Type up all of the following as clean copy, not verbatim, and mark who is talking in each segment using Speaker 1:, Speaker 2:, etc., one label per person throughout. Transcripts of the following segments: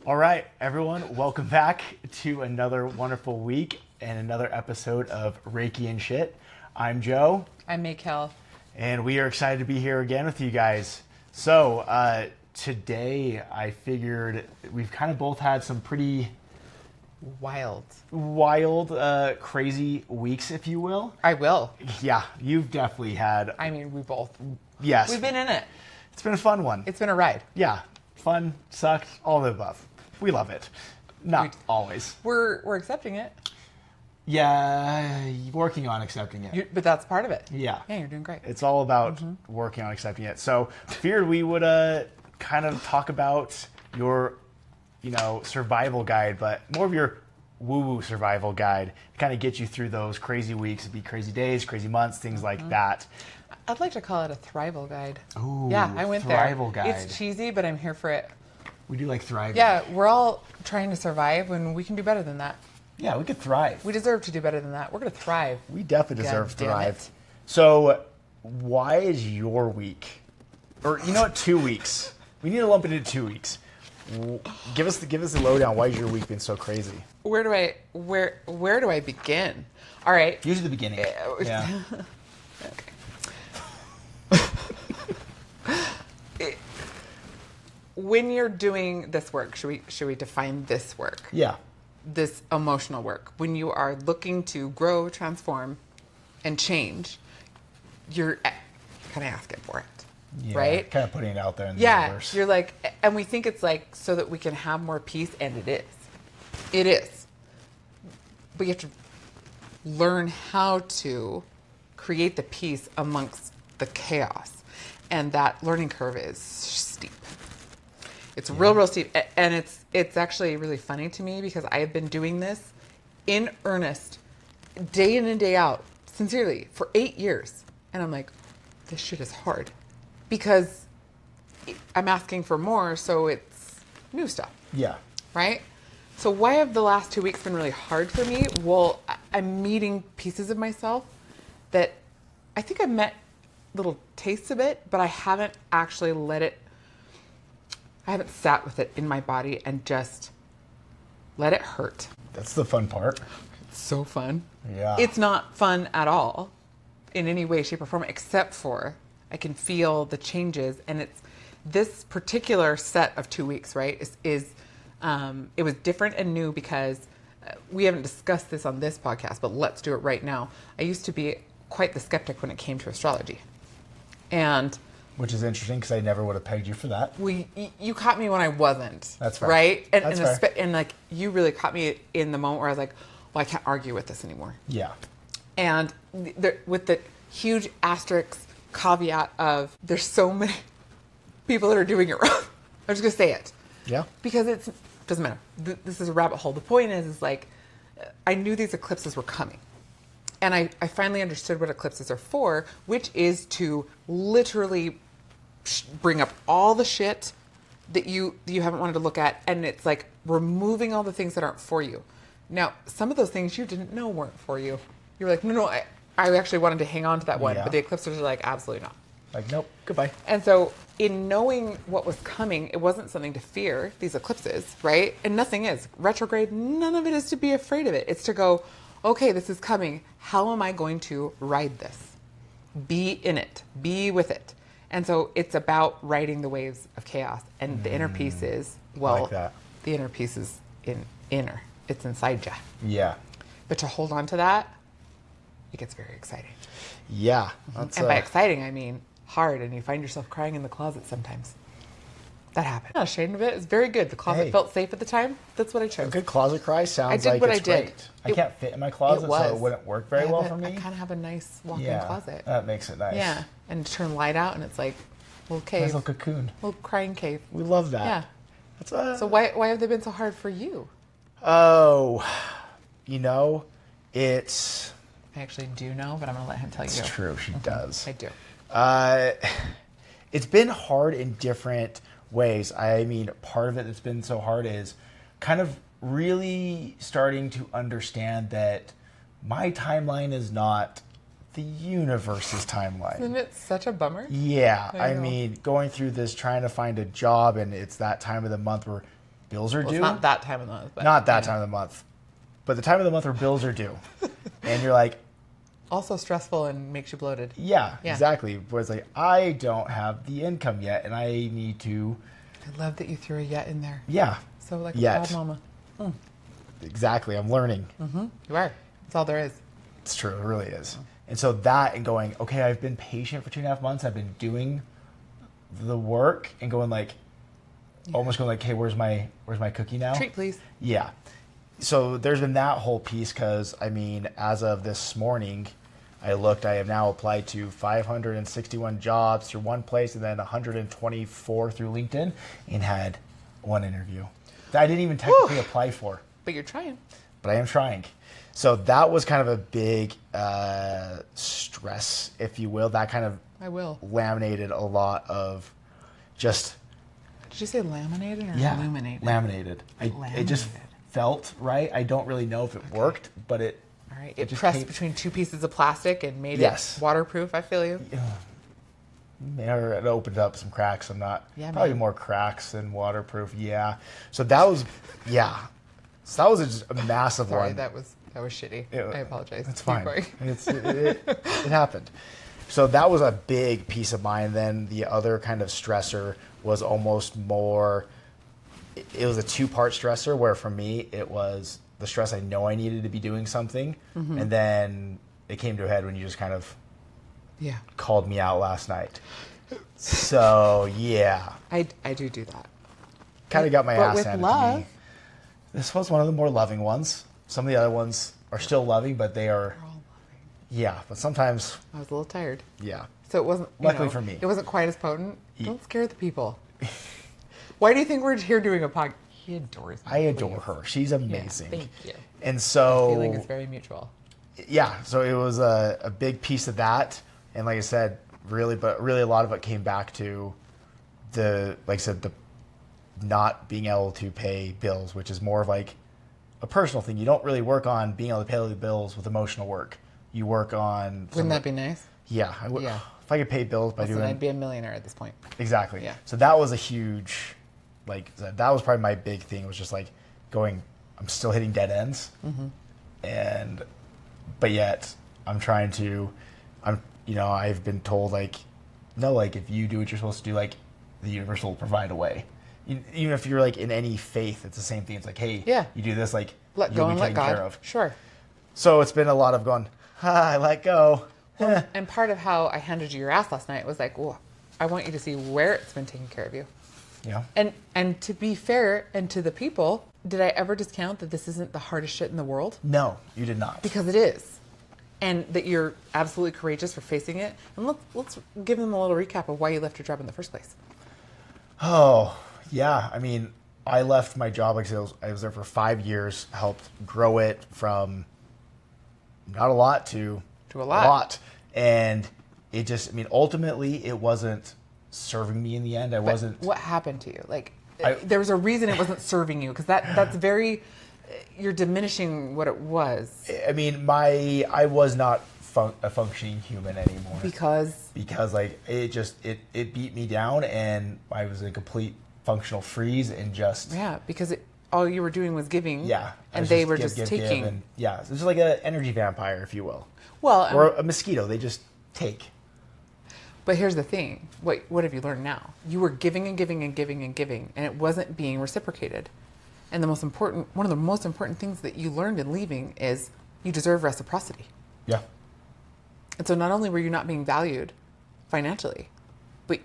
Speaker 1: All right, everyone, welcome back to another wonderful week and another episode of Reiki and Shit. I'm Joe.
Speaker 2: I'm Maykel.
Speaker 1: And we are excited to be here again with you guys. So, today I figured we've kind of both had some pretty
Speaker 2: Wild,
Speaker 1: crazy weeks, if you will.
Speaker 2: I will.
Speaker 1: Yeah, you've definitely had.
Speaker 2: I mean, we both.
Speaker 1: Yes.
Speaker 2: We've been in it.
Speaker 1: It's been a fun one.
Speaker 2: It's been a ride.
Speaker 1: Yeah, fun, sucked, all of the above. We love it. Not always.
Speaker 2: We're accepting it.
Speaker 1: Yeah, working on accepting it.
Speaker 2: But that's part of it.
Speaker 1: Yeah.
Speaker 2: Yeah, you're doing great.
Speaker 1: It's all about working on accepting it. So, figured we would kind of talk about your, survival guide, but more of your woo-woo survival guide to kind of get you through those crazy weeks. It'd be crazy days, crazy months, things like that.
Speaker 2: I'd like to call it a Thrival guide.
Speaker 1: Ooh,
Speaker 2: yeah, I went
Speaker 1: Thrival
Speaker 2: there.
Speaker 1: guide.
Speaker 2: It's cheesy, but I'm here for it.
Speaker 1: We do like thriving.
Speaker 2: Yeah, we're all trying to survive when we can do better than that.
Speaker 1: Yeah, we could thrive.
Speaker 2: We deserve to do better than that. We're going to thrive.
Speaker 1: We definitely deserve to
Speaker 2: God damn
Speaker 1: thrive.
Speaker 2: it.
Speaker 1: So, why is your week, or 2 weeks? We need to lump it into 2 weeks. Give us the lowdown. Why has your week been so crazy?
Speaker 2: Where do I begin? All right.
Speaker 1: Usually the beginning. Yeah.
Speaker 2: When you're doing this work, should we define this work?
Speaker 1: Yeah.
Speaker 2: This emotional work. When you are looking to grow, transform, and change, you're kind of asking for it,
Speaker 1: Yeah,
Speaker 2: right?
Speaker 1: Kind of putting it out there in the universe.
Speaker 2: You're like, and we think it's like so that we can have more peace, and it is. It is. But you have to learn how to create the peace amongst the chaos, and that learning curve is steep. It's real steep, and it's actually really funny to me because I have been doing this in earnest, day in and day out, sincerely, for 8 years. And I'm like, this shit is hard because I'm asking for more, so it's new stuff.
Speaker 1: Yeah.
Speaker 2: Right? So why have the last 2 weeks been really hard for me? Well, I'm meeting pieces of myself that I think I met little tastes of it, but I haven't actually I haven't sat with it in my body and just let it hurt.
Speaker 1: That's the fun part.
Speaker 2: It's so fun.
Speaker 1: Yeah.
Speaker 2: It's not fun at all in any way, shape, or form, except for I can feel the changes. And it's this particular set of 2 weeks, right, is it was different and new because we haven't discussed this on this podcast, but let's do it right now. I used to be quite the skeptic when it came to astrology.
Speaker 1: Which is interesting because I never would have pegged you for that.
Speaker 2: You caught me when I wasn't.
Speaker 1: That's fair.
Speaker 2: Right?
Speaker 1: That's fair.
Speaker 2: And like you really caught me in the moment where I was like, well, I can't argue with this anymore.
Speaker 1: Yeah.
Speaker 2: And with the huge asterisk caveat of there's so many people that are doing it wrong. I'm just going to say it.
Speaker 1: Yeah.
Speaker 2: Because it doesn't matter. This is a rabbit hole. The point is like, I knew these eclipses were coming. And I finally understood what eclipses are for, which is to literally bring up all the shit that you haven't wanted to look at, and it's like removing all the things that aren't for you. Now, some of those things you didn't know weren't for you. You were like, no, I actually wanted to hang on to that one, but the eclipses are like, absolutely not.
Speaker 1: Like, nope, goodbye.
Speaker 2: And so in knowing what was coming, it wasn't something to fear, these eclipses, right? And nothing is. Retrograde, none of it is to be afraid of it. It's to go, okay, this is coming. How am I going to ride this? Be in it. Be with it. And so it's about riding the waves of chaos. And the inner peace is, well,
Speaker 1: like that.
Speaker 2: The inner peace is inner. It's inside you.
Speaker 1: Yeah.
Speaker 2: But to hold on to that, it gets very exciting.
Speaker 1: Yeah.
Speaker 2: And by exciting, I mean hard. And you find yourself crying in the closet sometimes. That happened. I'm not ashamed of it. It's very good. The closet felt safe at the time. That's what I chose.
Speaker 1: A good closet cry sounds like it's great. I can't fit in my closet, so it wouldn't work very well for me.
Speaker 2: I kind of have a nice walk-in closet.
Speaker 1: That makes it nice.
Speaker 2: Yeah, and turn light out, and it's like a little cave.
Speaker 1: Nice little cocoon.
Speaker 2: Little crying cave.
Speaker 1: We love that.
Speaker 2: Yeah.
Speaker 1: That's
Speaker 2: So why have they been so hard for you?
Speaker 1: Oh, it's...
Speaker 2: I actually do know, but I'm going to let him tell you.
Speaker 1: It's true. She does.
Speaker 2: I do.
Speaker 1: It's been hard in different ways. I mean, part of it that's been so hard is kind of really starting to understand that my timeline is not the universe's timeline.
Speaker 2: Isn't it such a bummer?
Speaker 1: Yeah.
Speaker 2: I
Speaker 1: I mean, going through this, trying to find a job, and it's that time of the month where bills are
Speaker 2: Well,
Speaker 1: due.
Speaker 2: it's not that time of the month. But,
Speaker 1: Not that time of the month, but the time of the month where bills are due, and you're like,
Speaker 2: Also stressful and makes you bloated.
Speaker 1: yeah,
Speaker 2: Yeah.
Speaker 1: exactly. Where it's like, I don't have the income yet, and I need to,
Speaker 2: I love that you threw a yet in there.
Speaker 1: yeah,
Speaker 2: So like a
Speaker 1: Yet.
Speaker 2: proud mama.
Speaker 1: exactly. I'm learning.
Speaker 2: You are. That's all there is.
Speaker 1: It's true. It really is. And so that and going, okay, I've been patient for 2.5 months. I've been doing the work and going like, almost going like, hey, where's my cookie now?
Speaker 2: Treat, please.
Speaker 1: Yeah. So there's been that whole piece because, I mean, as of this morning, I have now applied to 561 jobs through one place and then 124 through LinkedIn and had one interview that I didn't even technically apply for.
Speaker 2: But you're trying.
Speaker 1: But I am trying. So that was kind of a big stress, if you will. That kind of
Speaker 2: I will.
Speaker 1: laminated a lot of just
Speaker 2: Did you say laminated or illuminated?
Speaker 1: laminated. It just
Speaker 2: Laminated.
Speaker 1: felt right. I don't really know if it worked, but it.
Speaker 2: All right.
Speaker 1: it
Speaker 2: It
Speaker 1: just
Speaker 2: pressed
Speaker 1: came-
Speaker 2: between two pieces of plastic and made
Speaker 1: Yes.
Speaker 2: it waterproof. I feel you.
Speaker 1: Or it opened up some cracks. I'm not.
Speaker 2: Yeah,
Speaker 1: probably
Speaker 2: man.
Speaker 1: more cracks than waterproof. Yeah. So that was. Yeah. So that was just a massive
Speaker 2: Sorry,
Speaker 1: one.
Speaker 2: that was shitty.
Speaker 1: It-
Speaker 2: I apologize.
Speaker 1: It's
Speaker 2: Keep
Speaker 1: fine.
Speaker 2: going.
Speaker 1: It happened. So that was a big piece of mine. Then the other kind of stressor was almost more. It was a two-part stressor where for me it was the stress I know I needed to be doing something, and then it came to a head when you just kind of
Speaker 2: Yeah.
Speaker 1: called me out last night. So yeah,
Speaker 2: I do that.
Speaker 1: kind of got my
Speaker 2: But
Speaker 1: ass
Speaker 2: with
Speaker 1: handed to
Speaker 2: love.
Speaker 1: me. This was one of the more loving ones. Some of the other ones are still loving, but they are.
Speaker 2: We're all loving.
Speaker 1: Yeah, but sometimes,
Speaker 2: I was a little tired.
Speaker 1: yeah.
Speaker 2: So it wasn't.
Speaker 1: Luckily for me.
Speaker 2: It wasn't quite as potent. Don't scare the people. Why do you think we're here doing a podcast? He adores me.
Speaker 1: I adore
Speaker 2: please.
Speaker 1: her. She's amazing.
Speaker 2: thank you.
Speaker 1: And so,
Speaker 2: Feeling is very mutual.
Speaker 1: yeah, so it was a big piece of that. And like I said, really a lot of it came back to like I said, the not being able to pay bills, which is more of like a personal thing. You don't really work on being able to pay the bills with emotional work. You work on.
Speaker 2: Wouldn't that be nice?
Speaker 1: Yeah.
Speaker 2: Yeah.
Speaker 1: If I could pay bills by
Speaker 2: Listen,
Speaker 1: doing.
Speaker 2: I'd be a millionaire at this point.
Speaker 1: Exactly.
Speaker 2: Yeah.
Speaker 1: So that was a huge, like, that was probably my big thing was just like going, I'm still hitting dead ends. But yet I've been told like, no, like if you do what you're supposed to do, like the universe will provide a way. Even if you're like in any faith, it's the same thing. It's like, hey,
Speaker 2: Yeah.
Speaker 1: you do this, like
Speaker 2: Let
Speaker 1: you'll
Speaker 2: go
Speaker 1: be
Speaker 2: and let
Speaker 1: taken
Speaker 2: God.
Speaker 1: care of.
Speaker 2: Sure.
Speaker 1: So it's been a lot of going, I let go.
Speaker 2: And part of how I handed you your ass last night was like, well, I want you to see where it's been taking care of you.
Speaker 1: Yeah.
Speaker 2: And to be fair, and to the people, did I ever discount that this isn't the hardest shit in the world?
Speaker 1: No, you did not.
Speaker 2: Because it is. And that you're absolutely courageous for facing it. And let's give them a little recap of why you left your job in the first place.
Speaker 1: Oh, yeah. I mean, I left my job, like I was there for 5 years, helped grow it from not a lot to
Speaker 2: a lot.
Speaker 1: And it just, I mean, ultimately, it wasn't serving me in the end. I wasn't.
Speaker 2: What happened to you? Like,
Speaker 1: I-
Speaker 2: there was a reason it wasn't serving you, because that's very, you're diminishing what it was.
Speaker 1: I mean, I was not a functioning human anymore.
Speaker 2: Because
Speaker 1: Like, it beat me down and I was in a complete functional freeze and just.
Speaker 2: yeah, because all you were doing was giving.
Speaker 1: Yeah. I
Speaker 2: And
Speaker 1: was
Speaker 2: they were
Speaker 1: give,
Speaker 2: just
Speaker 1: give,
Speaker 2: taking.
Speaker 1: and yeah, it's just like an energy vampire, if you will.
Speaker 2: Well,
Speaker 1: Or a mosquito. They just take.
Speaker 2: but here's the thing. What have you learned now? You were giving and giving and giving and giving, and it wasn't being reciprocated. And one of the most important things that you learned in leaving is you deserve reciprocity.
Speaker 1: Yeah.
Speaker 2: And so not only were you not being valued financially, but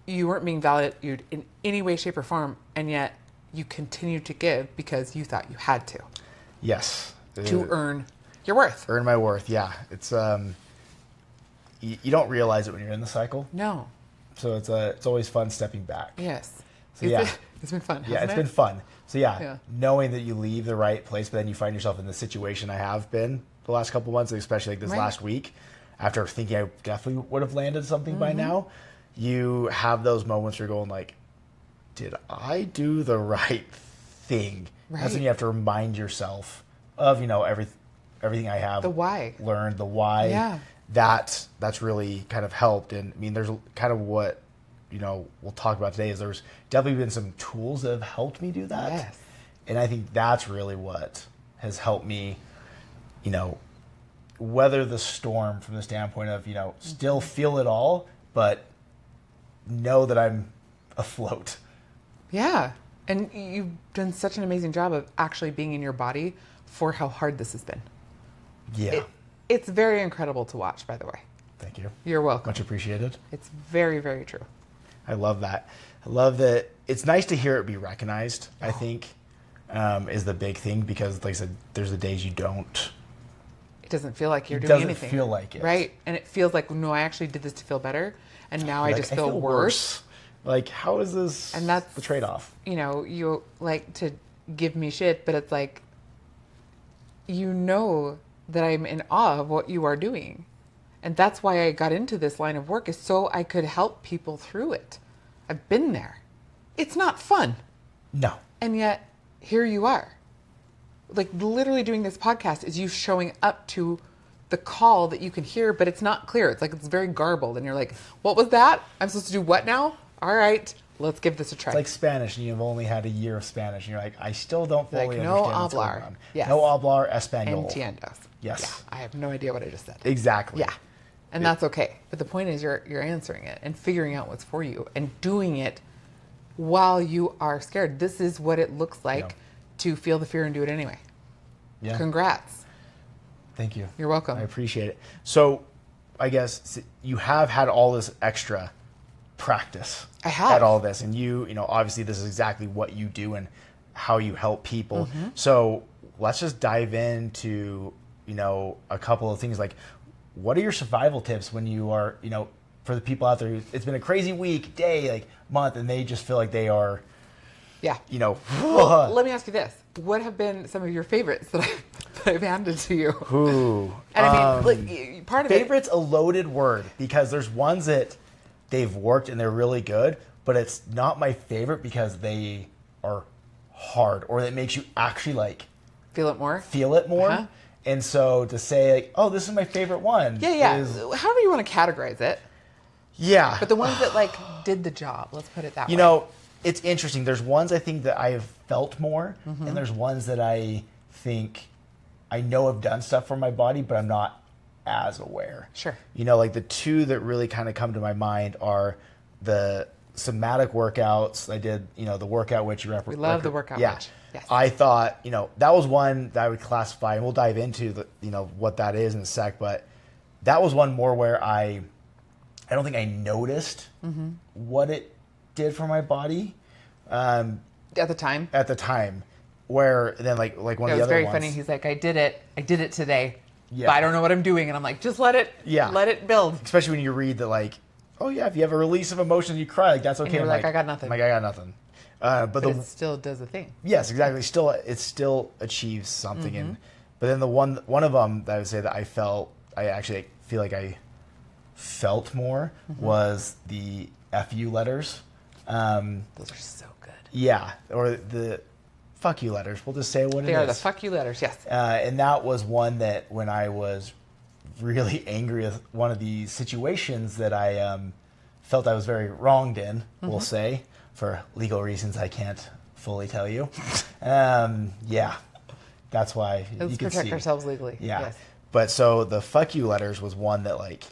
Speaker 2: you weren't being valued in any way, shape, or form, and yet you continued to give because you thought you had to
Speaker 1: Yes.
Speaker 2: to earn your worth.
Speaker 1: Earn my worth. Yeah. It's you don't realize it when you're in the cycle.
Speaker 2: No.
Speaker 1: So it's always fun stepping back.
Speaker 2: Yes.
Speaker 1: So yeah.
Speaker 2: It's been fun.
Speaker 1: Yeah,
Speaker 2: hasn't
Speaker 1: it's
Speaker 2: it?
Speaker 1: been fun. So
Speaker 2: Yeah.
Speaker 1: knowing that you leave the right place, but then you find yourself in the situation I have been the last couple months, especially like this
Speaker 2: Right.
Speaker 1: last week, after thinking I definitely would have landed something by
Speaker 2: Mm-hmm.
Speaker 1: now, you have those moments where you're going like, did I do the right thing? That's when
Speaker 2: Right.
Speaker 1: you have to remind yourself of, everything I have
Speaker 2: The why.
Speaker 1: learned, the why.
Speaker 2: Yeah.
Speaker 1: That's really kind of helped. And I mean, there's kind of what we'll talk about today is there's definitely been some tools that have helped me do that.
Speaker 2: Yes.
Speaker 1: And I think that's really what has helped me, weather the storm from the standpoint of, still feel it all, but know that I'm afloat.
Speaker 2: Yeah. And you've done such an amazing job of actually being in your body for how hard this has been.
Speaker 1: Yeah.
Speaker 2: It's very incredible to watch, by the way.
Speaker 1: Thank you.
Speaker 2: You're welcome.
Speaker 1: Much appreciated.
Speaker 2: It's very, very true.
Speaker 1: I love that. I love that. It's nice to hear it be recognized, I think, is the big thing, because like I said, there's the days you don't.
Speaker 2: It doesn't feel like you're
Speaker 1: It
Speaker 2: doing
Speaker 1: doesn't
Speaker 2: anything.
Speaker 1: feel like it.
Speaker 2: Right. And it feels like, no, I actually did this to feel better. And now I just feel worse.
Speaker 1: Like, how is this
Speaker 2: And that's
Speaker 1: the trade-off?
Speaker 2: You like to give me shit, but it's like, that I'm in awe of what you are doing. And that's why I got into this line of work, is so I could help people through it. I've been there. It's not fun.
Speaker 1: No.
Speaker 2: And yet, here you are. Like, literally doing this podcast is you showing up to the call that you can hear, but it's not clear. It's like, it's very garbled. And you're like, what was that? I'm supposed to do what now? All right, let's give this a try.
Speaker 1: It's like Spanish, and you've only had a year of Spanish, and you're like, I still don't fully
Speaker 2: Like, no
Speaker 1: understand what's going
Speaker 2: hablar.
Speaker 1: on.
Speaker 2: Yes.
Speaker 1: No hablar español.
Speaker 2: Entiendos.
Speaker 1: Yes.
Speaker 2: Yeah, I have no idea what I just said.
Speaker 1: Exactly.
Speaker 2: Yeah. And that's okay. But the point is you're answering it and figuring out what's for you and doing it while you are scared. This is what it looks like to feel the fear and do it anyway.
Speaker 1: Yeah.
Speaker 2: Congrats.
Speaker 1: Thank you.
Speaker 2: You're welcome.
Speaker 1: I appreciate it. So, I guess you have had all this extra practice.
Speaker 2: I have.
Speaker 1: At all this, and obviously this is exactly what you do and how you help people.
Speaker 2: Mm-hmm.
Speaker 1: So let's just dive into a couple of things. Like, what are your survival tips when you are for the people out there? It's been a crazy week, day, like month, and they just feel like they are.
Speaker 2: Yeah.
Speaker 1: Well,
Speaker 2: let me ask you this: what have been some of your favorites that I've handed to you?
Speaker 1: Ooh.
Speaker 2: And I mean, like, part of
Speaker 1: Favorite's a loaded word, because there's ones that they've worked and they're really good, but it's not my favorite because they are hard, or that makes you actually like
Speaker 2: feel it more.
Speaker 1: Uh-huh. And so to say like, oh, this is my favorite one.
Speaker 2: Yeah.
Speaker 1: Is,
Speaker 2: however you want to categorize it.
Speaker 1: Yeah.
Speaker 2: But the ones that like did the job, let's put it that way.
Speaker 1: It's interesting. There's ones I think that I have felt more, and there's ones that I think I know have done stuff for my body, but I'm not as aware.
Speaker 2: Sure.
Speaker 1: Like the two that really kind of come to my mind are the somatic workouts. I did, the workout which you
Speaker 2: We love the workout
Speaker 1: yeah.
Speaker 2: which. Yes.
Speaker 1: I thought, that was one that I would classify, and we'll dive into the, what that is in a sec, but that was one more where I don't think I noticed what it did for my body.
Speaker 2: At the time.
Speaker 1: Where then like one of the other ones.
Speaker 2: It was very funny. He's like, I did it today.
Speaker 1: Yeah.
Speaker 2: But I don't know what I'm doing. And I'm like, just let it build.
Speaker 1: Especially when you read that, like, oh yeah, if you have a release of emotions, you cry, like that's okay.
Speaker 2: And you're
Speaker 1: I'm
Speaker 2: like, I got nothing.
Speaker 1: I'm like, I got nothing. But
Speaker 2: it still does a thing.
Speaker 1: Yes, exactly. It still achieves something. And but then the one of them that I would say that I actually feel like I felt more was the FU letters.
Speaker 2: Those are so good.
Speaker 1: Yeah, or the fuck you letters. We'll just say what it is.
Speaker 2: They are the fuck you letters, yes.
Speaker 1: And that was one that when I was really angry with one of the situations that I felt I was very wronged in, we'll say, for legal reasons I can't fully tell you. Yeah, that's why
Speaker 2: Let's
Speaker 1: you can
Speaker 2: protect
Speaker 1: see.
Speaker 2: ourselves legally.
Speaker 1: Yeah.
Speaker 2: Yes.
Speaker 1: But so the fuck you letters was one that like,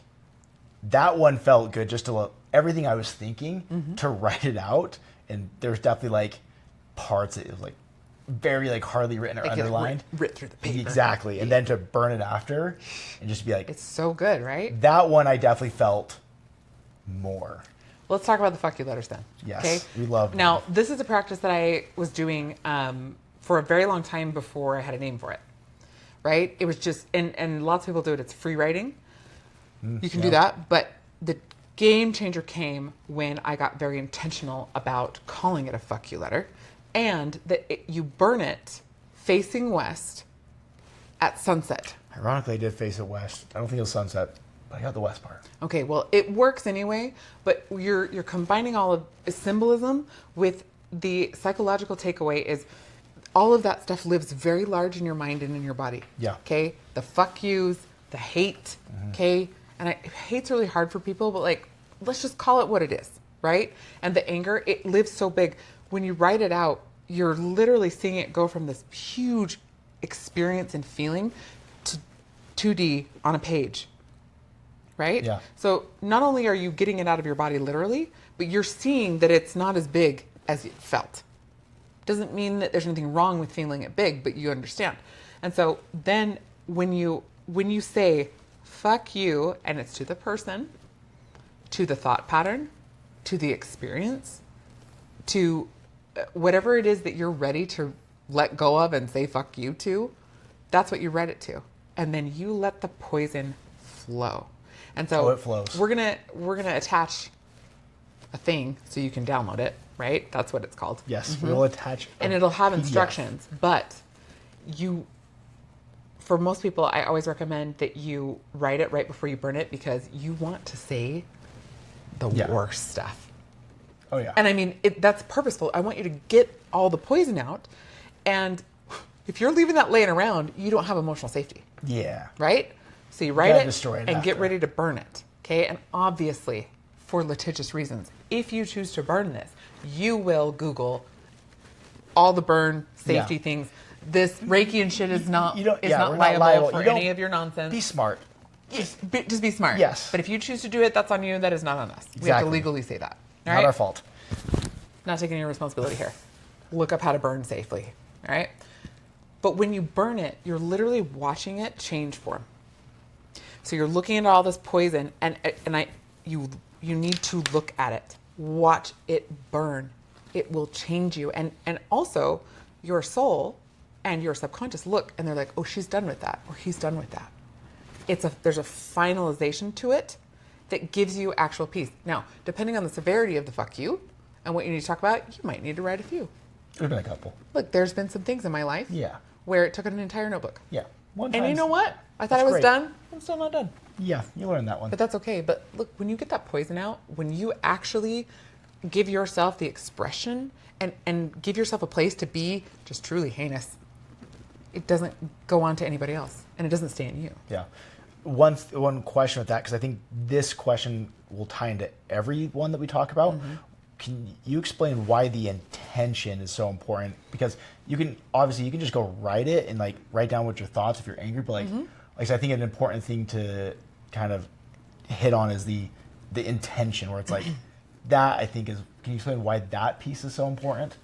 Speaker 1: that one felt good just to everything I was thinking to write it out. And there's definitely like parts that it was like very like hardly written or underlined.
Speaker 2: Writ through the paper.
Speaker 1: Exactly. And then to burn it after and just be like,
Speaker 2: It's so good, right?
Speaker 1: that one I definitely felt more.
Speaker 2: Let's talk about the fuck you letters then.
Speaker 1: Yes,
Speaker 2: Okay.
Speaker 1: we love them.
Speaker 2: Now, this is a practice that I was doing for a very long time before I had a name for it. Right? It was just, and lots of people do it. It's free writing. You can do that. But the game changer came when I got very intentional about calling it a fuck you letter, and that you burn it facing west at sunset.
Speaker 1: Ironically, I did face it west. I don't think it was sunset, but I got the west part.
Speaker 2: Okay, well, it works anyway, but you're combining all of symbolism with the psychological takeaway is all of that stuff lives very large in your mind and in your body.
Speaker 1: Yeah.
Speaker 2: Okay? The fuck yous, the hate, okay? And hate's really hard for people, but like, let's just call it what it is. right? And the anger, it lives so big. When you write it out, you're literally seeing it go from this huge experience and feeling to 2D on a page, right?
Speaker 1: Yeah.
Speaker 2: So not only are you getting it out of your body literally, but you're seeing that it's not as big as it felt. Doesn't mean that there's anything wrong with feeling it big, but you understand. And so then when you say fuck you, and it's to the person, to the thought pattern, to the experience, to whatever it is that you're ready to let go of and say fuck you to, that's what you read it to. And then you let the poison flow. And so
Speaker 1: it flows.
Speaker 2: we're gonna attach a thing so you can download it, right? That's what it's called.
Speaker 1: Yes, we'll attach.
Speaker 2: And it'll have
Speaker 1: PDF.
Speaker 2: instructions, but for most people, I always recommend that you write it right before you burn it, because you want to say the worst stuff.
Speaker 1: Oh yeah.
Speaker 2: And I mean, that's purposeful. I want you to get all the poison out. And if you're leaving that laying around, you don't have emotional safety.
Speaker 1: Yeah.
Speaker 2: Right? So you write
Speaker 1: gotta
Speaker 2: it
Speaker 1: destroy it
Speaker 2: and get
Speaker 1: after.
Speaker 2: ready to burn it. Okay? And obviously, for litigious reasons, if you choose to burn this, you will Google all the burn safety things. This Reiki and shit is not
Speaker 1: we're not
Speaker 2: liable for
Speaker 1: You don't-
Speaker 2: any of your nonsense.
Speaker 1: Be smart.
Speaker 2: Just be smart.
Speaker 1: Yes.
Speaker 2: But if you choose to do it, that's on you. That is not on us. We have to
Speaker 1: Exactly.
Speaker 2: legally say that. All
Speaker 1: Not
Speaker 2: right?
Speaker 1: our fault.
Speaker 2: Not taking any responsibility here. Look up how to burn safely. All right? But when you burn it, you're literally watching it change form. So you're looking at all this poison, and you need to look at it. Watch it burn. It will change you. And also, your soul and your subconscious look, and they're like, oh, she's done with that, or he's done with that. There's a finalization to it that gives you actual peace. Now, depending on the severity of the fuck you and what you need to talk about, you might need to write a few.
Speaker 1: There's been a couple.
Speaker 2: Look, there's been some things in my life where it took an entire notebook.
Speaker 1: Yeah.
Speaker 2: And you know what? I thought I was done. I'm still not done.
Speaker 1: Yeah, you learned that one.
Speaker 2: But that's okay. But look, when you get that poison out, when you actually give yourself the expression and give yourself a place to be just truly heinous, it doesn't go on to anybody else, and it doesn't stay in you.
Speaker 1: Yeah. One question with that, because I think this question will tie into every one that we talk about.
Speaker 2: Mm-hmm.
Speaker 1: Can you explain why the intention is so important? Because you can just go write it and like write down what your thoughts if you're angry, but like I said, I think an important thing to kind of hit on is the intention, where it's like that. I think is. Can you explain why that piece is so important?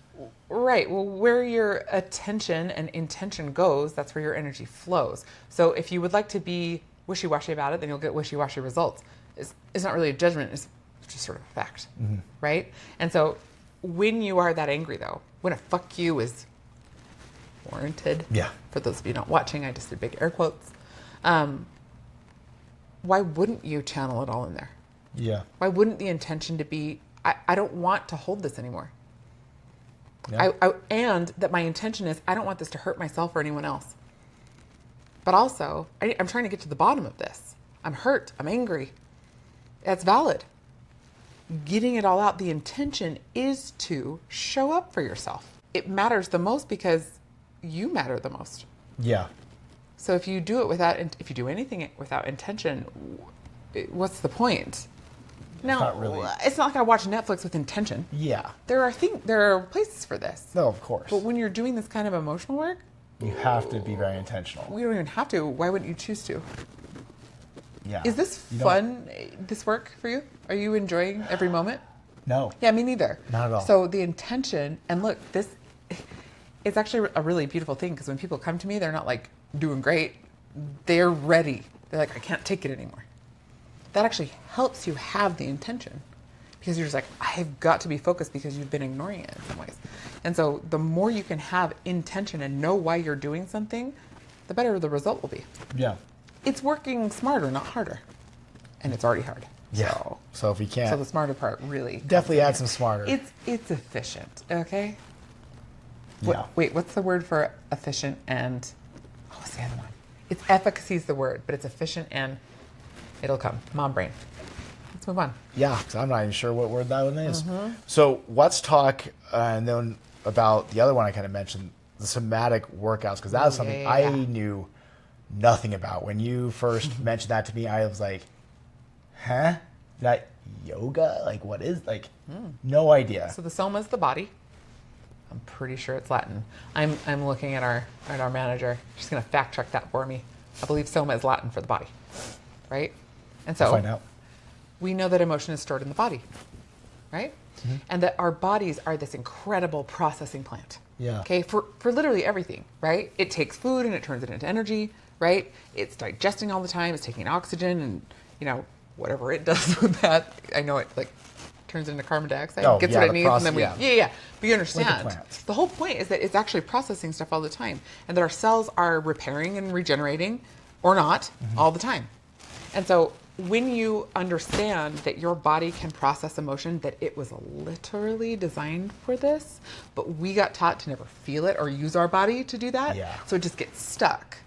Speaker 2: Right. Well, where your attention and intention goes, that's where your energy flows. So if you would like to be wishy-washy about it, then you'll get wishy-washy results. It's not really a judgment. It's just sort of a fact. Right? And so when you are that angry, though, when a fuck you is warranted, for those of you not watching, I just did big air quotes, why wouldn't you channel it all in there?
Speaker 1: Yeah.
Speaker 2: Why wouldn't the intention to be, I don't want to hold this anymore.
Speaker 1: Yeah.
Speaker 2: And that my intention is, I don't want this to hurt myself or anyone else. But also, I'm trying to get to the bottom of this. I'm hurt. I'm angry. That's valid. Getting it all out, the intention is to show up for yourself. It matters the most because you matter the most.
Speaker 1: Yeah.
Speaker 2: So if you do anything without intention, what's the point? Now,
Speaker 1: not really.
Speaker 2: it's not like I watch Netflix with intention.
Speaker 1: Yeah.
Speaker 2: There are places for this.
Speaker 1: No, of course.
Speaker 2: But when you're doing this kind of emotional work,
Speaker 1: You have to be very intentional.
Speaker 2: we don't even have to. Why wouldn't you choose to?
Speaker 1: Yeah.
Speaker 2: Is this fun, this work for you? Are you enjoying every moment?
Speaker 1: No.
Speaker 2: Yeah, me neither.
Speaker 1: Not at all.
Speaker 2: So the intention, and look, it's actually a really beautiful thing, because when people come to me, they're not like doing great. They're ready. They're like, I can't take it anymore. That actually helps you have the intention, because you're just like, I've got to be focused, because you've been ignoring it in some ways. And so the more you can have intention and know why you're doing something, the better the result will be.
Speaker 1: Yeah.
Speaker 2: It's working smarter, not harder. And it's already hard.
Speaker 1: Yeah. So if you can't,
Speaker 2: So the smarter part really
Speaker 1: definitely add some smarter.
Speaker 2: It's efficient, okay?
Speaker 1: Yeah.
Speaker 2: Wait, what's the word for efficient and what's the other one? It's efficacy is the word, but it's efficient and it'll come. Mom brain. Let's move on.
Speaker 1: Yeah, because I'm not even sure what word that one is. So let's talk and then about the other one I kind of mentioned, the somatic workouts, because that was something I knew nothing about. When you first mentioned that to me, I was like, huh? yoga? Like, what is, like, no idea.
Speaker 2: So the soma is the body. I'm pretty sure it's Latin. I'm looking at our manager. She's going to fact check that for me. I believe soma is Latin for the body, right? And so
Speaker 1: We'll find out.
Speaker 2: we know that emotion is stored in the body, right? And that our bodies are this incredible processing plant.
Speaker 1: Yeah.
Speaker 2: Okay, for literally everything, right? It takes food and it turns it into energy, right? It's digesting all the time. It's taking oxygen and, you know, whatever it does with that. I know it like turns it into carbon dioxide,
Speaker 1: Oh,
Speaker 2: gets
Speaker 1: yeah,
Speaker 2: what it
Speaker 1: the
Speaker 2: needs, and then
Speaker 1: process,
Speaker 2: yeah. But you
Speaker 1: Like the
Speaker 2: understand.
Speaker 1: plants.
Speaker 2: The whole point is that it's actually processing stuff all the time, and that our cells are repairing and regenerating, or not, all the time. And so when you understand that your body can process emotion, that it was literally designed for this, but we got taught to never feel it or use our body to do that.
Speaker 1: Yeah.
Speaker 2: So it just gets stuck.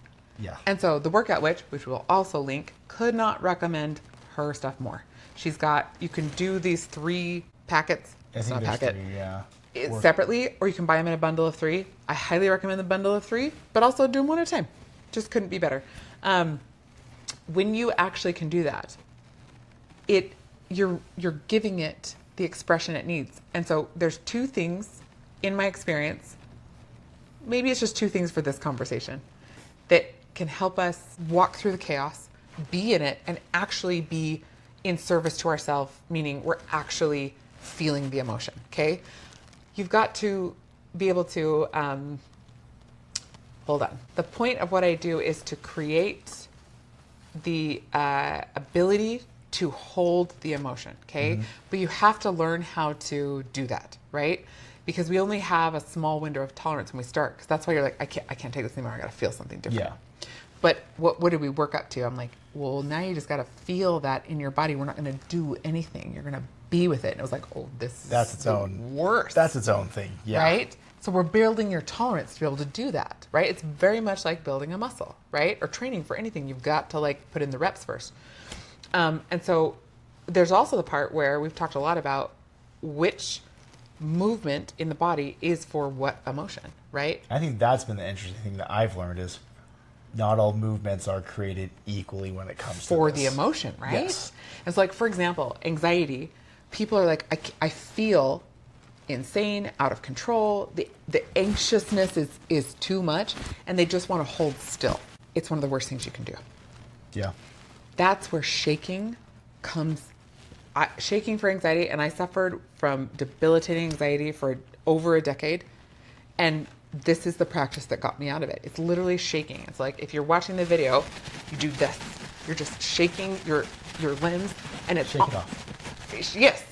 Speaker 1: Yeah.
Speaker 2: And so the Workout Witch, which we'll also link, could not recommend her stuff more. She's got, you can do these 3 packets.
Speaker 1: I
Speaker 2: It's
Speaker 1: think
Speaker 2: not a
Speaker 1: there's
Speaker 2: packet.
Speaker 1: 3, yeah.
Speaker 2: It's separately, or you can buy them in a bundle of 3. I highly recommend the bundle of 3, but also do them one at a time. Just couldn't be better. When you actually can do that, you're giving it the expression it needs. And so there's 2 things in my experience. Maybe it's just 2 things for this conversation that can help us walk through the chaos, be in it, and actually be in service to ourselves, meaning we're actually feeling the emotion. Okay, you've got to be able to hold on. The point of what I do is to create the ability to hold the emotion, okay? But you have to learn how to do that, right? Because we only have a small window of tolerance when we start. Because that's why you're like, I can't take this anymore. I got to feel something different.
Speaker 1: Yeah.
Speaker 2: But what did we work up to? I'm like, well, now you just got to feel that in your body. We're not going to do anything. You're going to be with it. And it was like, oh,
Speaker 1: That's its own
Speaker 2: worse.
Speaker 1: That's its own thing. Yeah.
Speaker 2: Right? So we're building your tolerance to be able to do that, right? It's very much like building a muscle, right? Or training for anything. You've got to like put in the reps first. And so there's also the part where we've talked a lot about which movement in the body is for what emotion, right?
Speaker 1: I think that's been the interesting thing that I've learned is not all movements are created equally when it comes
Speaker 2: For
Speaker 1: to this.
Speaker 2: the emotion, right?
Speaker 1: Yes.
Speaker 2: It's like, for example, anxiety. People are like, I feel insane, out of control. The anxiousness is too much, and they just want to hold still. It's one of the worst things you can do.
Speaker 1: Yeah.
Speaker 2: That's where shaking comes. Shaking for anxiety, and I suffered from debilitating anxiety for over a decade, and this is the practice that got me out of it. It's literally shaking. It's like if you're watching the video, you do this. You're just shaking your limbs, and it's
Speaker 1: Shake it off.
Speaker 2: Yes,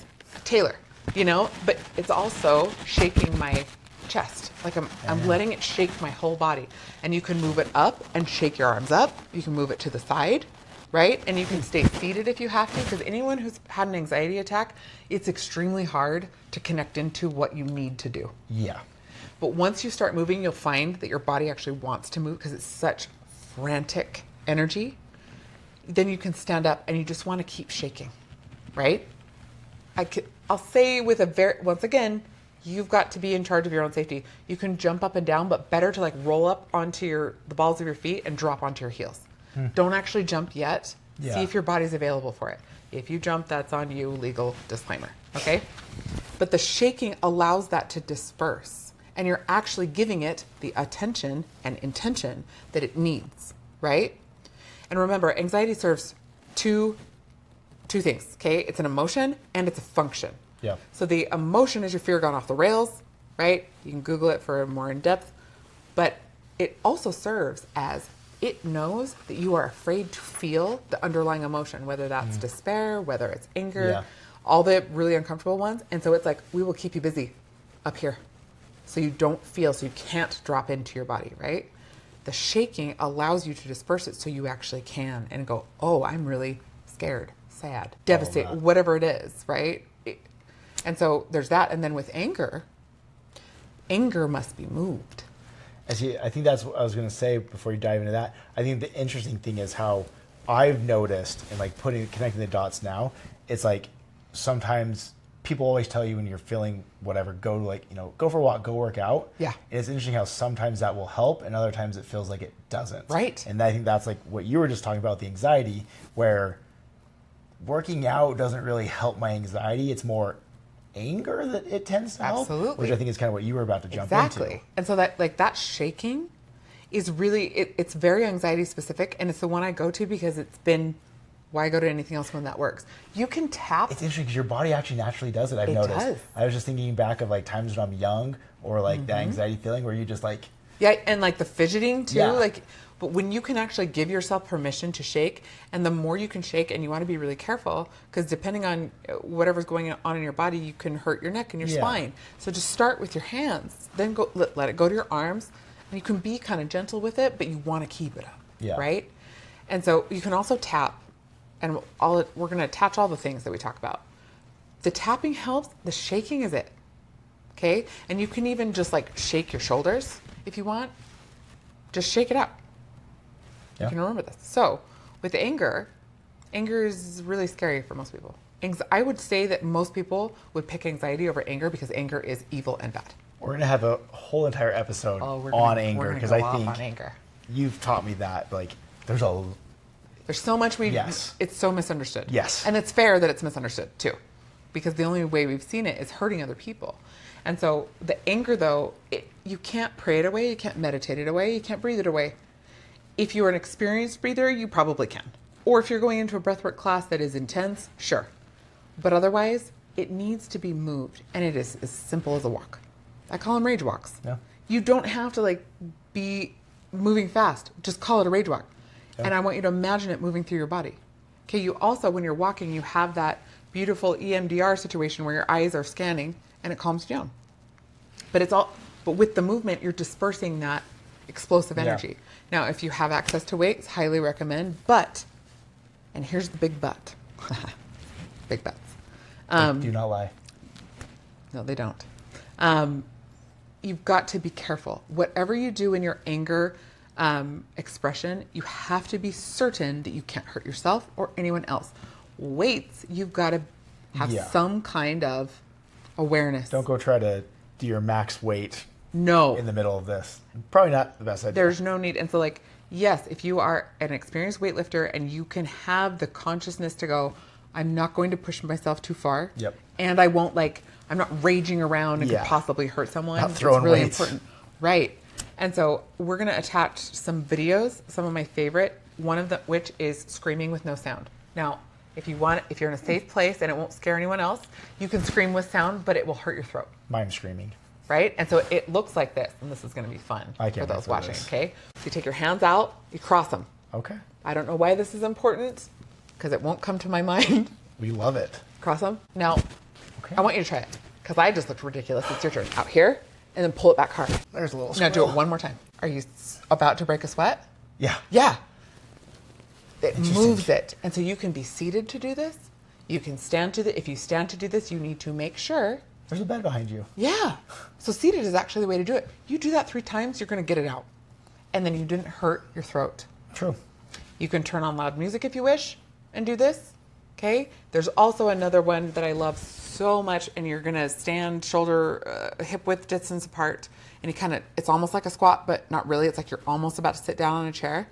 Speaker 2: Taylor. You know, but it's also shaking my chest. Like I'm letting it shake my whole body. And you can move it up and shake your arms up. You can move it to the side, right? And you can stay seated if you have to, because anyone who's had an anxiety attack, it's extremely hard to connect into what you need to do.
Speaker 1: Yeah.
Speaker 2: But once you start moving, you'll find that your body actually wants to move because it's such frantic energy. Then you can stand up and you just want to keep shaking, right? I'll say with once again, you've got to be in charge of your own safety. You can jump up and down, but better to like roll up onto the balls of your feet and drop onto your heels. Don't actually jump yet.
Speaker 1: Yeah.
Speaker 2: See if your body's available for it. If you jump, that's on you, legal disclaimer, okay? But the shaking allows that to disperse, and you're actually giving it the attention and intention that it needs, right? And remember, anxiety serves two things, okay? It's an emotion and it's a function.
Speaker 1: Yeah.
Speaker 2: So the emotion is your fear gone off the rails, right? You can Google it for more in depth. But it also serves as it knows that you are afraid to feel the underlying emotion, whether that's despair, whether it's anger, all the really uncomfortable ones. And so it's like, we will keep you busy up here so you don't feel, so you can't drop into your body, right? The shaking allows you to disperse it so you actually can and go, oh, I'm really scared, sad, devastated, whatever it is, right? And so there's that. And then with anger must be moved.
Speaker 1: I think that's what I was going to say before you dive into that. I think the interesting thing is how I've noticed and like connecting the dots now, it's like sometimes people always tell you when you're feeling whatever, go for a walk, go work out.
Speaker 2: Yeah.
Speaker 1: And it's interesting how sometimes that will help and other times it feels like it doesn't.
Speaker 2: Right.
Speaker 1: And I think that's like what you were just talking about, the anxiety, where working out doesn't really help my anxiety. It's more anger that it tends to help.
Speaker 2: Absolutely.
Speaker 1: Which I think is kind of what you were about to jump
Speaker 2: Exactly.
Speaker 1: into.
Speaker 2: And so that shaking is really, it's very anxiety specific, and it's the one I go to because it's been why go to anything else when that works. You can tap.
Speaker 1: It's interesting because your body actually naturally does it. I've
Speaker 2: It
Speaker 1: noticed.
Speaker 2: does.
Speaker 1: I was just thinking back of like times when I'm young or like that anxiety feeling where you just like.
Speaker 2: Yeah, and like the fidgeting too.
Speaker 1: Yeah.
Speaker 2: Like, but when you can actually give yourself permission to shake, and the more you can shake, and you want to be really careful because depending on whatever's going on in your body, you can hurt your neck and your spine. So just start with your hands, then go let it go to your arms, and you can be kind of gentle with it, but you want to keep it up, right? And so you can also tap, and we're going to attach all the things that we talk about. The tapping helps. The shaking is it. Okay, and you can even just like shake your shoulders if you want. Just shake it out.
Speaker 1: Yeah.
Speaker 2: You can remember this. So with anger is really scary for most people. I would say that most people would pick anxiety over anger because anger is evil and bad.
Speaker 1: We're gonna have a whole entire episode
Speaker 2: on
Speaker 1: anger because I think you've taught me that like there's
Speaker 2: so much
Speaker 1: Yes.
Speaker 2: It's so misunderstood.
Speaker 1: Yes.
Speaker 2: And it's fair that it's misunderstood too, because the only way we've seen it is hurting other people. And so the anger, though, you can't pray it away, you can't meditate it away, you can't breathe it away. If you're an experienced breather, you probably can. Or if you're going into a breathwork class that is intense, sure. But otherwise, it needs to be moved, and it is as simple as a walk. I call them rage walks.
Speaker 1: Yeah.
Speaker 2: You don't have to like be moving fast. Just call it a rage walk. Yeah. And I want you to imagine it moving through your body. Okay, you also, when you're walking, you have that beautiful EMDR situation where your eyes are scanning and it calms you down. But with the movement, you're dispersing that explosive energy. Now, if you have access to weights, highly recommend, but, and here's the big but. Big buts.
Speaker 1: They do not lie.
Speaker 2: No, they don't. You've got to be careful. Whatever you do in your anger expression, you have to be certain that you can't hurt yourself or anyone else. Weights, you've got to have some kind of awareness.
Speaker 1: Don't go try to do your max weight in the middle of this. Probably not the best idea.
Speaker 2: There's no need. And so like, yes, if you are an experienced weightlifter and you can have the consciousness to go, I'm not going to push myself too far.
Speaker 1: Yep.
Speaker 2: And I won't I'm not raging around and could possibly hurt someone.
Speaker 1: Not throwing
Speaker 2: it's really
Speaker 1: weights.
Speaker 2: important. Right. And so we're going to attach some videos, some of my favorite, one of which is screaming with no sound. Now, if you're in a safe place and it won't scare anyone else, you can scream with sound, but it will hurt your throat.
Speaker 1: Mime screaming.
Speaker 2: Right? And so it looks like this, and this is going to be fun for those watching, okay? So you take your hands out, you cross them.
Speaker 1: Okay.
Speaker 2: I don't know why this is important, because it won't come to my mind.
Speaker 1: We love it.
Speaker 2: Cross them. Now, I want you to try it, because I just looked ridiculous. It's your turn. Out here, and then pull it back hard.
Speaker 1: There's a little
Speaker 2: Now do it one more time. Are you about to break a sweat?
Speaker 1: Yeah.
Speaker 2: Yeah. It moves it. And so you can be seated to do this. You can stand to if you stand to do this, you need to make sure.
Speaker 1: There's a bed behind you.
Speaker 2: Yeah. So seated is actually the way to do it. You do that 3 times, you're going to get it out. And then you didn't hurt your throat.
Speaker 1: True.
Speaker 2: You can turn on loud music if you wish and do this. Okay. There's also another one that I love so much, and you're going to stand shoulder, hip width distance apart. And it's almost like a squat, but not really. It's like you're almost about to sit down on a chair.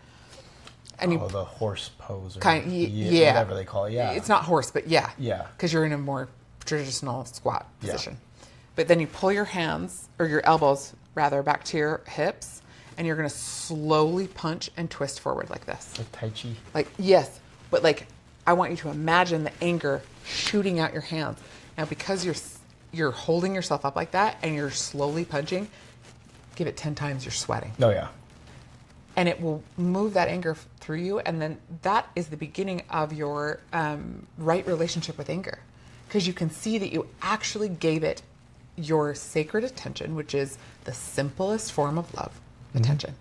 Speaker 2: And
Speaker 1: the horse pose. Or
Speaker 2: whatever
Speaker 1: they call it. Yeah.
Speaker 2: It's not horse, but yeah.
Speaker 1: Yeah.
Speaker 2: Because you're in a more traditional squat position. But then you pull your hands, or your elbows rather, back to your hips, and you're going to slowly punch and twist forward like this.
Speaker 1: Like Tai Chi.
Speaker 2: Like, yes, but like, I want you to imagine the anger shooting out your hands. Now, because you're holding yourself up like that and you're slowly punching, give it 10 times, you're sweating.
Speaker 1: Oh, yeah.
Speaker 2: And it will move that anger through you. And then that is the beginning of your right relationship with anger. Because you can see that you actually gave it your sacred attention, which is the simplest form of love, attention.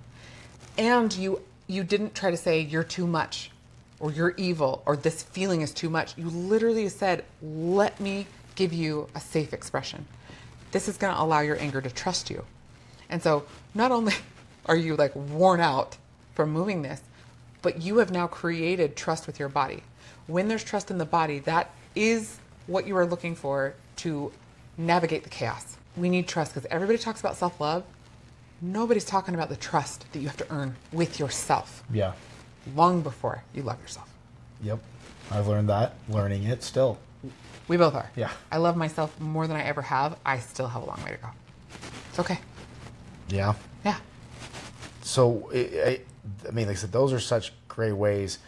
Speaker 2: And you didn't try to say you're too much, or you're evil, or this feeling is too much. You literally said, let me give you a safe expression. This is going to allow your anger to trust you. And so not only are you like worn out from moving this, but you have now created trust with your body. When there's trust in the body, that is what you are looking for to navigate the chaos. We need trust, because everybody talks about self-love. Nobody's talking about the trust that you have to earn with yourself.
Speaker 1: Yeah.
Speaker 2: Long before you love yourself.
Speaker 1: Yep. I've learned that. Learning it still.
Speaker 2: We both are.
Speaker 1: Yeah.
Speaker 2: I love myself more than I ever have. I still have a long way to go. It's okay.
Speaker 1: Yeah.
Speaker 2: Yeah.
Speaker 1: So, I mean, like I said, those are such great ways.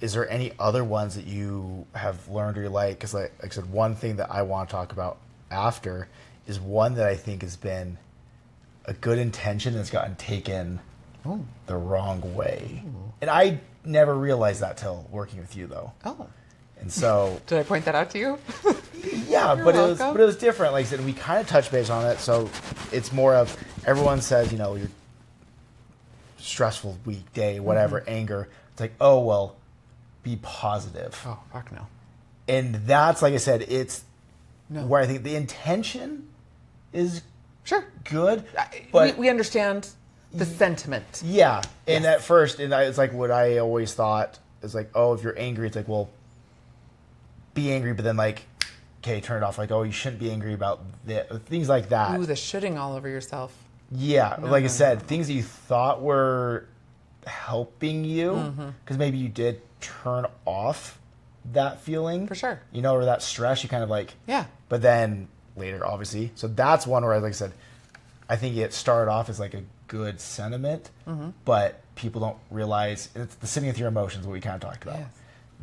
Speaker 1: Is there any other ones that you have learned or you like? Because, like I said, one thing that I want to talk about after is one that I think has been a good intention that's gotten taken the wrong way. Ooh. And I never realized that till working with you, though.
Speaker 2: Oh.
Speaker 1: And so...
Speaker 2: Did I point that out to you?
Speaker 1: Yeah, but it was different. Like I said, we kind of touched base on it. So it's more of, everyone says, you know, your stressful week, day, whatever, anger. It's like, oh, well, be positive.
Speaker 2: Oh, fuck no.
Speaker 1: And that's, like I said, it's where I think the intention is good. But
Speaker 2: we understand the sentiment.
Speaker 1: Yeah. And at first, it's like what I always thought is like, oh, if you're angry, it's like, well, be angry, but then like, okay, turn it off. Like, oh, you shouldn't be angry about things like that.
Speaker 2: Ooh, the shitting all over yourself.
Speaker 1: Yeah. Like I said, things that you thought were helping you, because maybe you did turn off that feeling.
Speaker 2: For sure.
Speaker 1: You know, or that stress, you kind of like...
Speaker 2: Yeah.
Speaker 1: But then later, obviously. So that's one where, like I said, I think it started off as like a good sentiment, but people don't realize it's the sitting with your emotions, what we kind of talked about. Yes.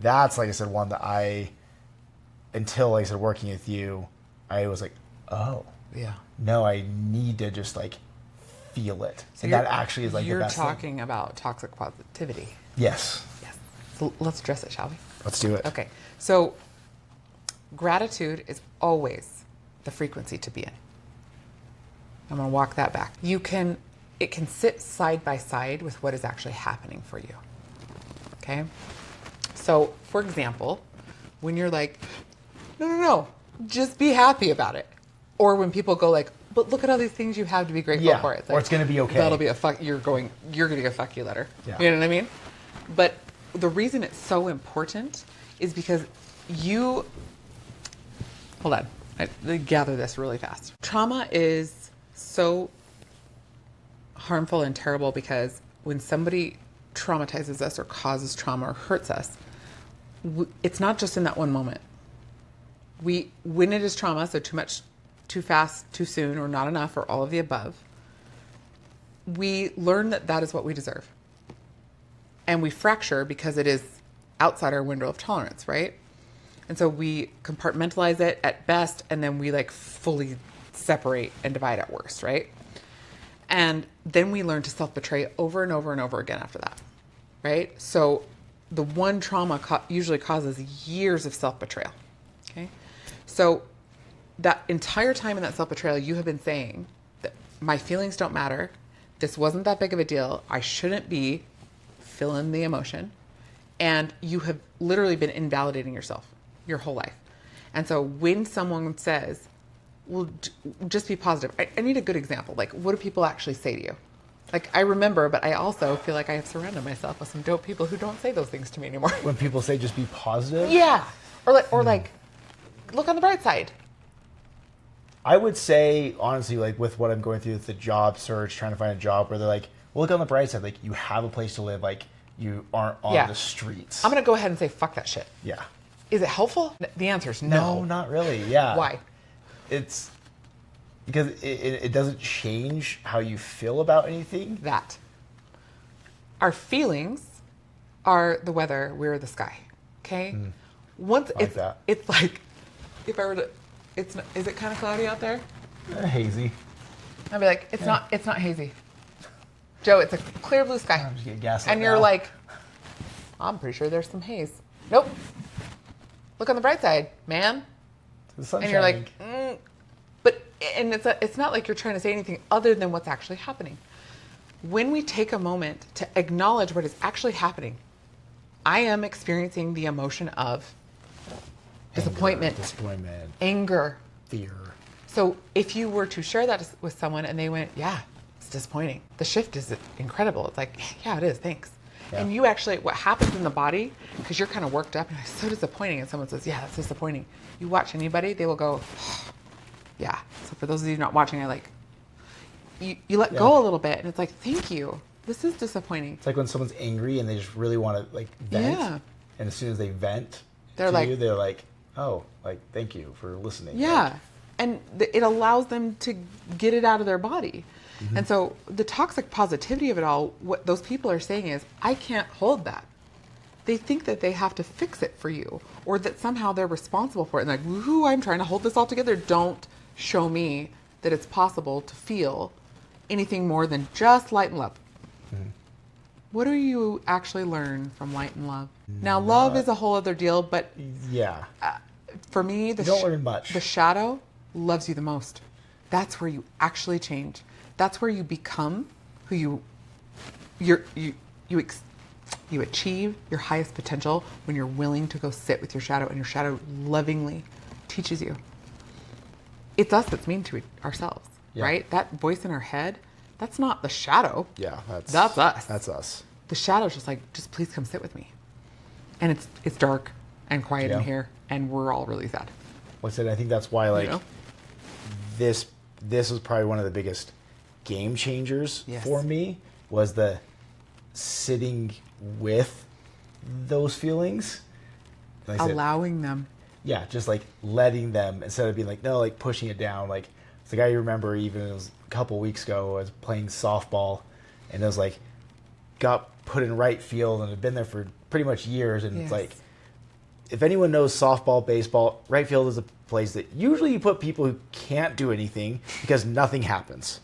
Speaker 1: That's, like I said, one that until, like I said, working with you, I was like, oh.
Speaker 2: Yeah.
Speaker 1: No, I need to just like feel it. So and that actually is like the best
Speaker 2: thing. You're talking about toxic positivity.
Speaker 1: Yes.
Speaker 2: Yes. So let's address it, shall we?
Speaker 1: Let's do it.
Speaker 2: Okay. So gratitude is always the frequency to be in. I'm going to walk that back. It can sit side by side with what is actually happening for you. Okay? So, for example, when you're like, no, just be happy about it. Or when people go like, but look at all these things you have to be grateful for. It's like,
Speaker 1: or it's going to be okay.
Speaker 2: That'll be you're going to get a fuck you letter.
Speaker 1: Yeah.
Speaker 2: You know what I mean? But the reason it's so important is because hold on, I gather this really fast. Trauma is so harmful and terrible because when somebody traumatizes us or causes trauma or hurts us, it's not just in that one moment. When it is trauma, so too much, too fast, too soon, or not enough, or all of the above, we learn that is what we deserve. And we fracture because it is outside our window of tolerance, right? And so we compartmentalize it at best, and then we like fully separate and divide at worst, right? And then we learn to self-betray over and over and over again after that, right? So the one trauma usually causes years of self-betrayal, okay? So that entire time in that self-betrayal, you have been saying that my feelings don't matter. This wasn't that big of a deal. I shouldn't be. Fill in the emotion. And you have literally been invalidating yourself your whole life. And so when someone says, well, just be positive. I need a good example. Like, what do people actually say to you? Like, I remember, but I also feel like I have surrounded myself with some dope people who don't say those things to me anymore.
Speaker 1: When people say just be positive?
Speaker 2: Yeah. Or like, look on the bright side.
Speaker 1: I would say, honestly, like with what I'm going through with the job search, trying to find a job where they're like, well, look on the bright side. Like, you have a place to live. Like, you aren't on the streets.
Speaker 2: I'm going to go ahead and say, fuck that shit.
Speaker 1: Yeah.
Speaker 2: Is it helpful? The answer is no.
Speaker 1: No, not really. Yeah.
Speaker 2: Why?
Speaker 1: It's because it doesn't change how you feel about anything.
Speaker 2: That. Our feelings are the weather, we're the sky. Okay? Once it's like, if I were to, is it kind of cloudy out there?
Speaker 1: Hazy.
Speaker 2: I'd be like, it's not hazy. Joe, it's a clear blue sky.
Speaker 1: I'm just getting gaslit
Speaker 2: and you're
Speaker 1: now.
Speaker 2: like, I'm pretty sure there's some haze. Nope. Look on the bright side, man.
Speaker 1: The sun's
Speaker 2: and you're
Speaker 1: shining.
Speaker 2: like, but it's not like you're trying to say anything other than what's actually happening. When we take a moment to acknowledge what is actually happening, I am experiencing the emotion of disappointment, anger,
Speaker 1: fear.
Speaker 2: So if you were to share that with someone and they went, yeah, it's disappointing. The shift is incredible. It's like, yeah, it is. Thanks. Yeah. And you actually, what happens in the body, because you're kind of worked up and it's so disappointing. And someone says, yeah, that's disappointing. You watch anybody, they will go, oh, yeah. So for those of you not watching, you let go a little bit and it's like, thank you. This is disappointing.
Speaker 1: It's like when someone's angry and they just really want to like vent.
Speaker 2: Yeah.
Speaker 1: And as soon as they vent
Speaker 2: They're
Speaker 1: to
Speaker 2: like,
Speaker 1: you, they're like, oh, like, thank you for listening.
Speaker 2: yeah.
Speaker 1: Like,
Speaker 2: And it allows them to get it out of their body. And so the toxic positivity of it all, what those people are saying is, I can't hold that. They think that they have to fix it for you, or that somehow they're responsible for it. And like, woohoo, I'm trying to hold this all together. Don't show me that it's possible to feel anything more than just light and love. What do you actually learn from light and love? Now, love is a whole other deal, but
Speaker 1: yeah.
Speaker 2: for me,
Speaker 1: You don't learn much.
Speaker 2: the shadow loves you the most. That's where you actually change. That's where you become who you achieve your highest potential when you're willing to go sit with your shadow, and your shadow lovingly teaches you. It's us that's mean to ourselves, right? That voice in our head, that's not the shadow.
Speaker 1: Yeah, that's
Speaker 2: us.
Speaker 1: That's us.
Speaker 2: The shadow's just like, just please come sit with me. And it's dark and quiet in here, and we're all really sad.
Speaker 1: Like I said, I think that's why, like,
Speaker 2: You know?
Speaker 1: this was probably one of the biggest game changers
Speaker 2: Yes.
Speaker 1: for me, was the sitting with those feelings. Like I said,
Speaker 2: Allowing them.
Speaker 1: yeah, just like letting them, instead of being like, no, like pushing it down. Like, it's like, I remember even it was a couple weeks ago, I was playing softball, and it was like, got put in right field, and had been there for pretty much years. And it's like, if anyone knows softball, baseball, right field is a place that usually you put people who can't do anything because nothing happens.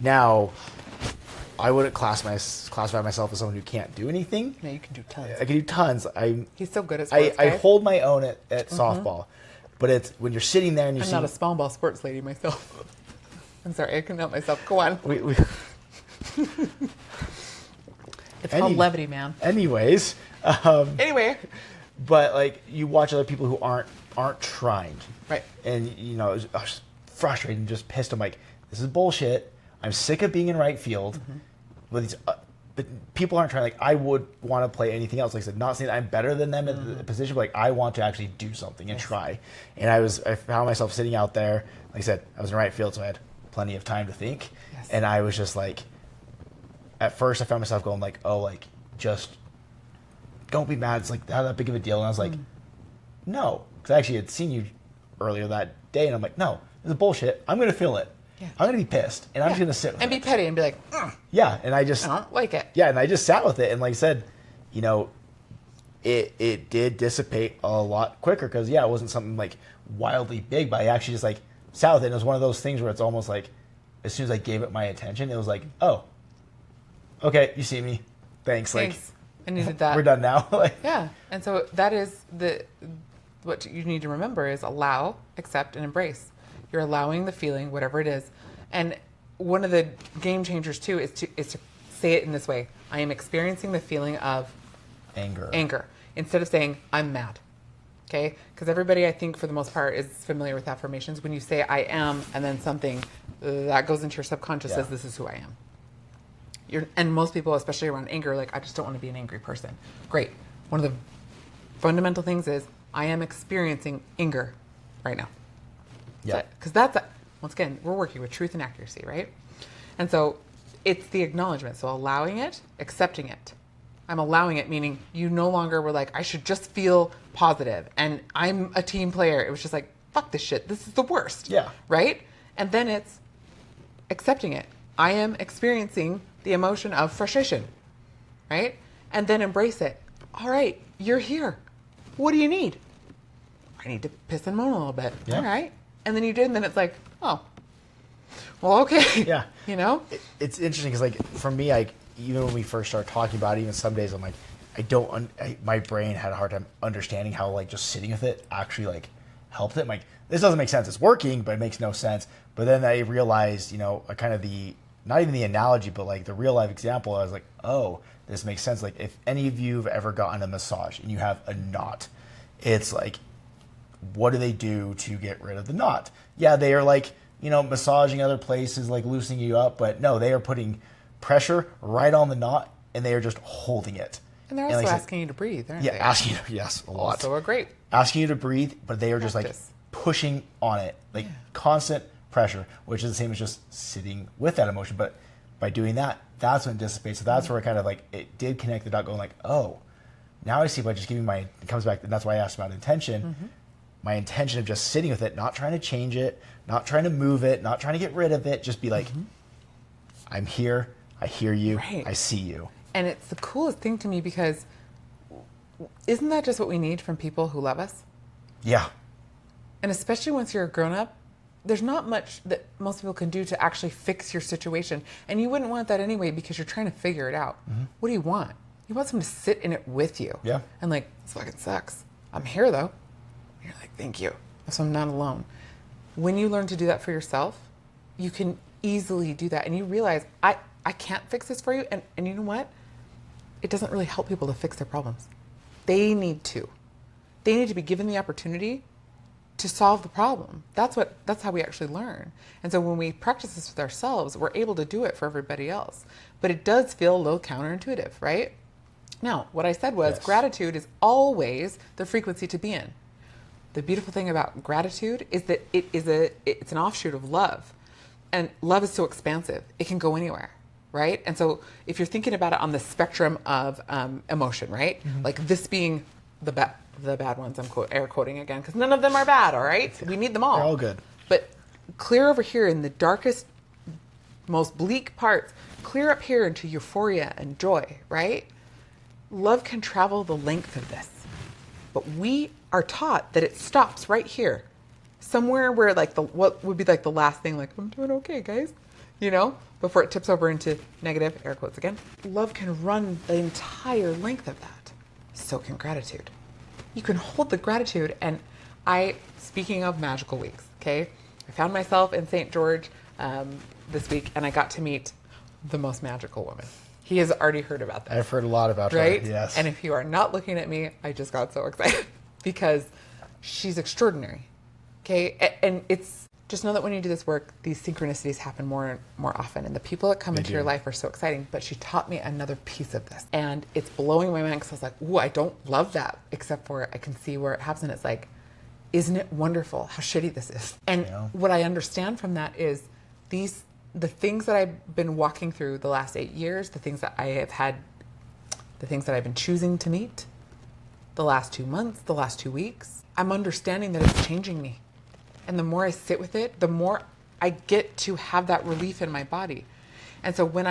Speaker 1: Now, I wouldn't classify myself as someone who can't do anything.
Speaker 2: No, you can do tons.
Speaker 1: I can do tons.
Speaker 2: He's so good at sports.
Speaker 1: I hold my own at softball, but it's when you're sitting there and you're
Speaker 2: I'm not a small ball sports lady myself. I'm sorry, I couldn't help myself. Go on. It's called levity, man.
Speaker 1: Anyways,
Speaker 2: Anyway.
Speaker 1: but like, you watch other people who aren't trying,
Speaker 2: Right.
Speaker 1: And I was frustrated and just pissed. I'm like, this is bullshit. I'm sick of being in right field. With these, but people aren't trying. Like, I would want to play anything else. Like I said, not saying that I'm better than them in the position, but like, I want to actually do something and try. And I found myself sitting out there. Like I said, I was in right field, so I had plenty of time to think.
Speaker 2: Yes.
Speaker 1: And I was just like, at first I found myself going like, oh, like, just don't be mad. It's like not that big of a deal. And I was like, no, because I actually had seen you earlier that day, and I'm like, no, this is bullshit. I'm going to feel it.
Speaker 2: Yeah.
Speaker 1: I'm going to be pissed, and I'm just going to sit with
Speaker 2: And
Speaker 1: it.
Speaker 2: be petty and be like,
Speaker 1: Yeah, and I just...
Speaker 2: I don't like it.
Speaker 1: Yeah, and I just sat with it, and like I said, it did dissipate a lot quicker, because, yeah, it wasn't something, like, wildly big, but I actually just, like, sat with it, and it was one of those things where it's almost like, as soon as I gave it my attention, it was like, oh, okay, you see me. Thanks.
Speaker 2: Thanks. I needed that.
Speaker 1: We're done now. Like,
Speaker 2: Yeah. And so that is what you need to remember is allow, accept, and embrace. You're allowing the feeling, whatever it is. And one of the game changers too is to say it in this way. I am experiencing the feeling of
Speaker 1: anger.
Speaker 2: Instead of saying I'm mad. Okay? Because everybody, I think, for the most part, is familiar with affirmations. When you say I am, and then something that goes into your subconscious says this is who I am. And most people, especially around anger, are like, I just don't want to be an angry person. Great. One of the fundamental things is I am experiencing anger right now.
Speaker 1: Yeah.
Speaker 2: Because that's, once again, we're working with truth and accuracy, right? And so it's the acknowledgement. So allowing it, accepting it. I'm allowing it, meaning you no longer were like, I should just feel positive and I'm a team player. It was just like, fuck this shit. This is the worst.
Speaker 1: Yeah.
Speaker 2: Right? And then it's accepting it. I am experiencing the emotion of frustration. Right? And then embrace it. All right, you're here. What do you need? I need to piss and moan a little bit.
Speaker 1: Yeah.
Speaker 2: All right. And then you did, and then it's like, oh, well, okay.
Speaker 1: Yeah.
Speaker 2: You know?
Speaker 1: It's interesting because, like, for me, even when we first started talking about it, even some days I'm like, my brain had a hard time understanding how, like, just sitting with it actually, like, helped it. I'm like, this doesn't make sense. It's working, but it makes no sense. But then I realized, kind of not even the analogy, but, like, the real life example. I was like, oh, this makes sense. Like, if any of you have ever gotten a massage and you have a knot, it's like, what do they do to get rid of the knot? Yeah, they are like, massaging other places, like loosening you up, but no, they are putting pressure right on the knot and they are just holding it.
Speaker 2: And they're also asking you to breathe, aren't they?
Speaker 1: Yeah, asking you, yes, a lot.
Speaker 2: Also a great.
Speaker 1: Asking you to breathe, but they are just like
Speaker 2: Practice.
Speaker 1: pushing on it, like constant pressure, which is the same as just sitting with that emotion. But by doing that, that's when it dissipates. So that's where it kind of like, it did connect the dot going like, oh, Now I see by just giving it comes back, and that's why I asked about intention.
Speaker 2: Mm-hmm.
Speaker 1: My intention of just sitting with it, not trying to change it, not trying to move it, not trying to get rid of it, just be like, I'm here, I hear you,
Speaker 2: Right.
Speaker 1: I see you.
Speaker 2: And it's the coolest thing to me because isn't that just what we need from people who love us?
Speaker 1: Yeah.
Speaker 2: And especially once you're a grown up, there's not much that most people can do to actually fix your situation. And you wouldn't want that anyway because you're trying to figure it out. What do you want? You want someone to sit in it with you.
Speaker 1: Yeah.
Speaker 2: And like, this fucking sucks. I'm here though. And you're like, thank you. So I'm not alone. When you learn to do that for yourself, you can easily do that. And you realize, I can't fix this for you. And you know what? It doesn't really help people to fix their problems. They need to. They need to be given the opportunity to solve the problem. That's how we actually learn. And so when we practice this with ourselves, we're able to do it for everybody else. But it does feel a little counterintuitive, right? Now, what I said was gratitude is always the frequency to be in. The beautiful thing about gratitude is that it's an offshoot of love. And love is so expansive. It can go anywhere, right? And so if you're thinking about it on the spectrum of emotion, right? Like this being the bad ones, I'm air quoting again, because none of them are bad, all right? We need them all.
Speaker 1: They're all good.
Speaker 2: But clear over here in the darkest, most bleak parts, clear up here into euphoria and joy, right? Love can travel the length of this. But we are taught that it stops right here. Somewhere where like what would be like the last thing, like, I'm doing okay, guys, you know, before it tips over into negative, air quotes again. Love can run the entire length of that. So can gratitude. You can hold the gratitude. And speaking of magical weeks, okay, I found myself in St. George this week and I got to meet the most magical woman. He has already heard about that.
Speaker 1: I've heard a lot about
Speaker 2: right?
Speaker 1: her. Yes.
Speaker 2: And if you are not looking at me, I just got so excited because she's extraordinary. Okay. And it's just know that when you do this work, these synchronicities happen more and more often. And the people that come into your life are so exciting. But she taught me another piece of this. And it's blowing my mind because I was like, ooh, I don't love that. Except for I can see where it happens. And it's like, isn't it wonderful how shitty this is? And what I understand from that is the things that I've been walking through the last 8 years, the things that I have had, the things that I've been choosing to meet, the last 2 months, the last 2 weeks, I'm understanding that it's changing me. And the more I sit with it, the more I get to have that relief in my body. And so when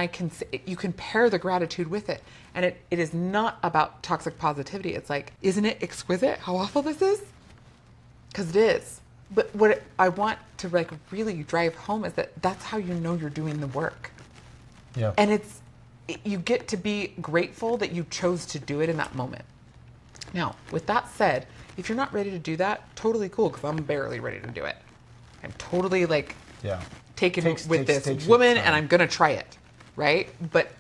Speaker 2: you can pair the gratitude with it. And it is not about toxic positivity. It's like, isn't it exquisite how awful this is? Because it is. But what I want to like really drive home is that that's how you know you're doing the work.
Speaker 1: Yeah.
Speaker 2: And you get to be grateful that you chose to do it in that moment. Now, with that said, if you're not ready to do that, totally cool, because I'm barely ready to do it. I'm totally like taken with this woman and I'm going to try it, right? But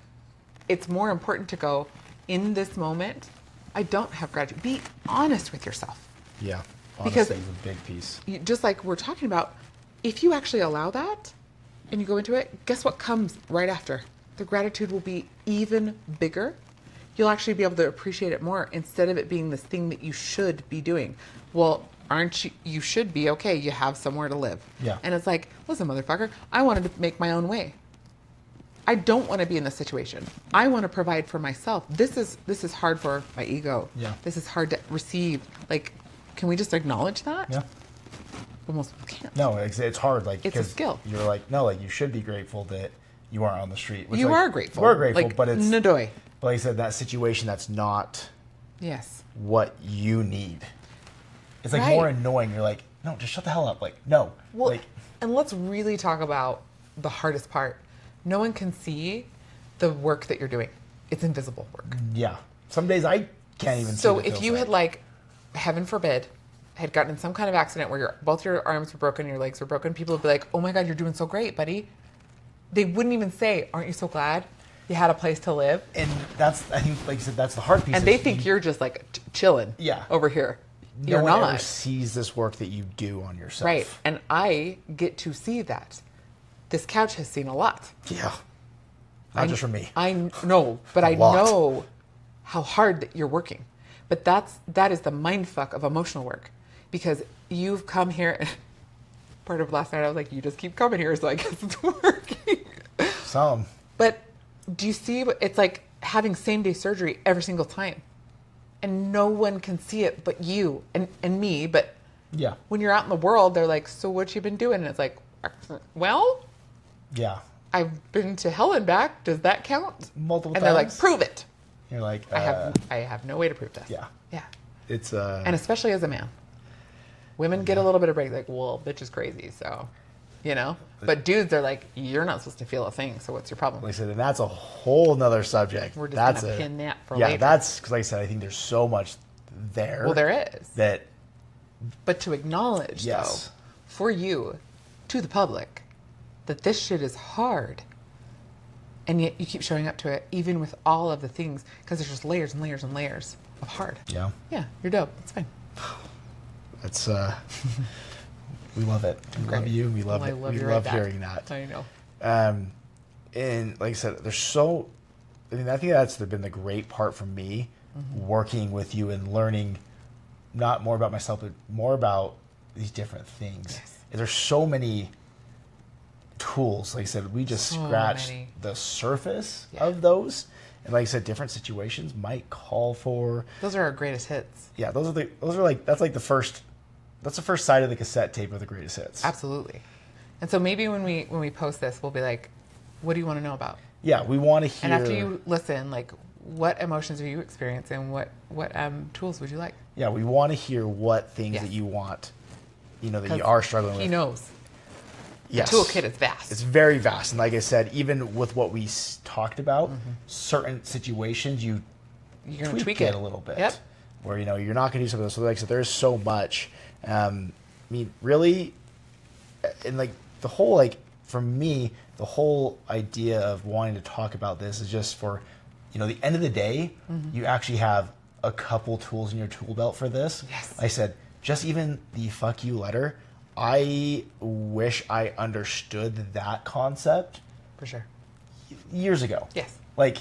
Speaker 2: it's more important to go, in this moment, I don't have gratitude. Be honest with yourself.
Speaker 1: Yeah.
Speaker 2: Because
Speaker 1: Honesty is a big piece.
Speaker 2: Just like we're talking about, if you actually allow that and you go into it, guess what comes right after? The gratitude will be even bigger. You'll actually be able to appreciate it more instead of it being this thing that you should be doing. Well, you should be okay. You have somewhere to live.
Speaker 1: Yeah.
Speaker 2: And it's like, listen, motherfucker, I wanted to make my own way. I don't want to be in this situation. I want to provide for myself. This is hard for my ego.
Speaker 1: Yeah.
Speaker 2: This is hard to receive. Like, can we just acknowledge that?
Speaker 1: Yeah.
Speaker 2: But most people can't.
Speaker 1: No, it's hard. Like,
Speaker 2: it's a skill.
Speaker 1: You're like, no, like you should be grateful that you aren't on the street. Which,
Speaker 2: you
Speaker 1: like,
Speaker 2: are grateful.
Speaker 1: You are grateful,
Speaker 2: like,
Speaker 1: but it's
Speaker 2: nadoy.
Speaker 1: But like I said, that situation, that's not
Speaker 2: Yes.
Speaker 1: what you need. It's like
Speaker 2: Right.
Speaker 1: more annoying. You're like, no, just shut the hell up. Like, no.
Speaker 2: Well,
Speaker 1: like,
Speaker 2: and let's really talk about the hardest part. No one can see the work that you're doing. It's invisible work.
Speaker 1: yeah. Some days I can't even see
Speaker 2: So
Speaker 1: what it
Speaker 2: if
Speaker 1: feels
Speaker 2: you
Speaker 1: like.
Speaker 2: had, like, heaven forbid, had gotten in some kind of accident where both your arms were broken, your legs were broken, people would be like, oh my God, you're doing so great, buddy. They wouldn't even say, aren't you so glad you had a place to live?
Speaker 1: And that's, I think, like you said, that's the hard piece.
Speaker 2: And they think you're just like chilling over here.
Speaker 1: No
Speaker 2: You're
Speaker 1: one
Speaker 2: not.
Speaker 1: ever sees this work that you do on yourself.
Speaker 2: Right. And I get to see that. This couch has seen a lot.
Speaker 1: Yeah. Not just for me.
Speaker 2: I know, but I
Speaker 1: lot.
Speaker 2: know how hard that you're working. But that is the mind fuck of emotional work. Because you've come here, part of last night I was like, you just keep coming here, so I guess it's working.
Speaker 1: Some.
Speaker 2: But do you see, it's like having same day surgery every single time. and no one can see it but you and me. But
Speaker 1: Yeah.
Speaker 2: when you're out in the world, they're like, so what you been doing? And it's like, well,
Speaker 1: Yeah.
Speaker 2: I've been to hell and back. Does that count?
Speaker 1: Multiple
Speaker 2: and they're like,
Speaker 1: times?
Speaker 2: prove it.
Speaker 1: You're like,
Speaker 2: I have no way to prove this.
Speaker 1: Yeah.
Speaker 2: Yeah.
Speaker 1: It's
Speaker 2: And especially as a man. Women get a little bit of break, like, well, bitch is crazy, so, you know? But dudes are like, you're not supposed to feel a thing, so what's your problem?
Speaker 1: like I said, and that's a whole nother subject.
Speaker 2: We're just
Speaker 1: that's
Speaker 2: going to pin that for
Speaker 1: yeah,
Speaker 2: later.
Speaker 1: that's because, like I said, I think there's so much there.
Speaker 2: Well, there is.
Speaker 1: That
Speaker 2: But to acknowledge,
Speaker 1: Yes.
Speaker 2: though, for you, to the public, that this shit is hard. And yet you keep showing up to it, even with all of the things, because there's just layers and layers and layers of hard.
Speaker 1: yeah,
Speaker 2: Yeah, you're dope. It's fine.
Speaker 1: that's we love it. We
Speaker 2: Great.
Speaker 1: love you. We love
Speaker 2: Well, I
Speaker 1: it.
Speaker 2: love
Speaker 1: We
Speaker 2: you
Speaker 1: love
Speaker 2: right back.
Speaker 1: hearing that.
Speaker 2: I know.
Speaker 1: And like I said, there's so. I mean, I think that's been the great part for me, working with you and learning, not more about myself, but more about these different things.
Speaker 2: Yes.
Speaker 1: There's so many tools. Like I said, we just
Speaker 2: So
Speaker 1: scratched
Speaker 2: many.
Speaker 1: the surface
Speaker 2: Yeah.
Speaker 1: of those. And like I said, different situations might call for.
Speaker 2: Those are our greatest hits.
Speaker 1: Yeah, those are like that's like the first. That's the first side of the cassette tape of the greatest hits.
Speaker 2: Absolutely. And so maybe when we post this, we'll be like, what do you want to know about?
Speaker 1: Yeah, we want to hear.
Speaker 2: And after you listen, like, what emotions are you experiencing? What tools would you like?
Speaker 1: Yeah, we want to hear what things
Speaker 2: Yes.
Speaker 1: that you want, that you
Speaker 2: 'Cause
Speaker 1: are struggling with.
Speaker 2: He knows.
Speaker 1: Yes.
Speaker 2: The toolkit is vast.
Speaker 1: It's very vast. And like I said, even with what we talked about, certain situations,
Speaker 2: You're going to
Speaker 1: tweak
Speaker 2: tweak
Speaker 1: it
Speaker 2: it
Speaker 1: a little bit.
Speaker 2: Yep.
Speaker 1: Where, you're not going to do something. So like I said, there's so much. I mean, really, and like the whole, like, for me, the whole idea of wanting to talk about this is just for, the end of the day, you actually have a couple tools in your tool belt for this.
Speaker 2: Yes.
Speaker 1: I said, just even the fuck you letter, I wish I understood that concept
Speaker 2: For sure.
Speaker 1: years ago.
Speaker 2: Yes.
Speaker 1: Like,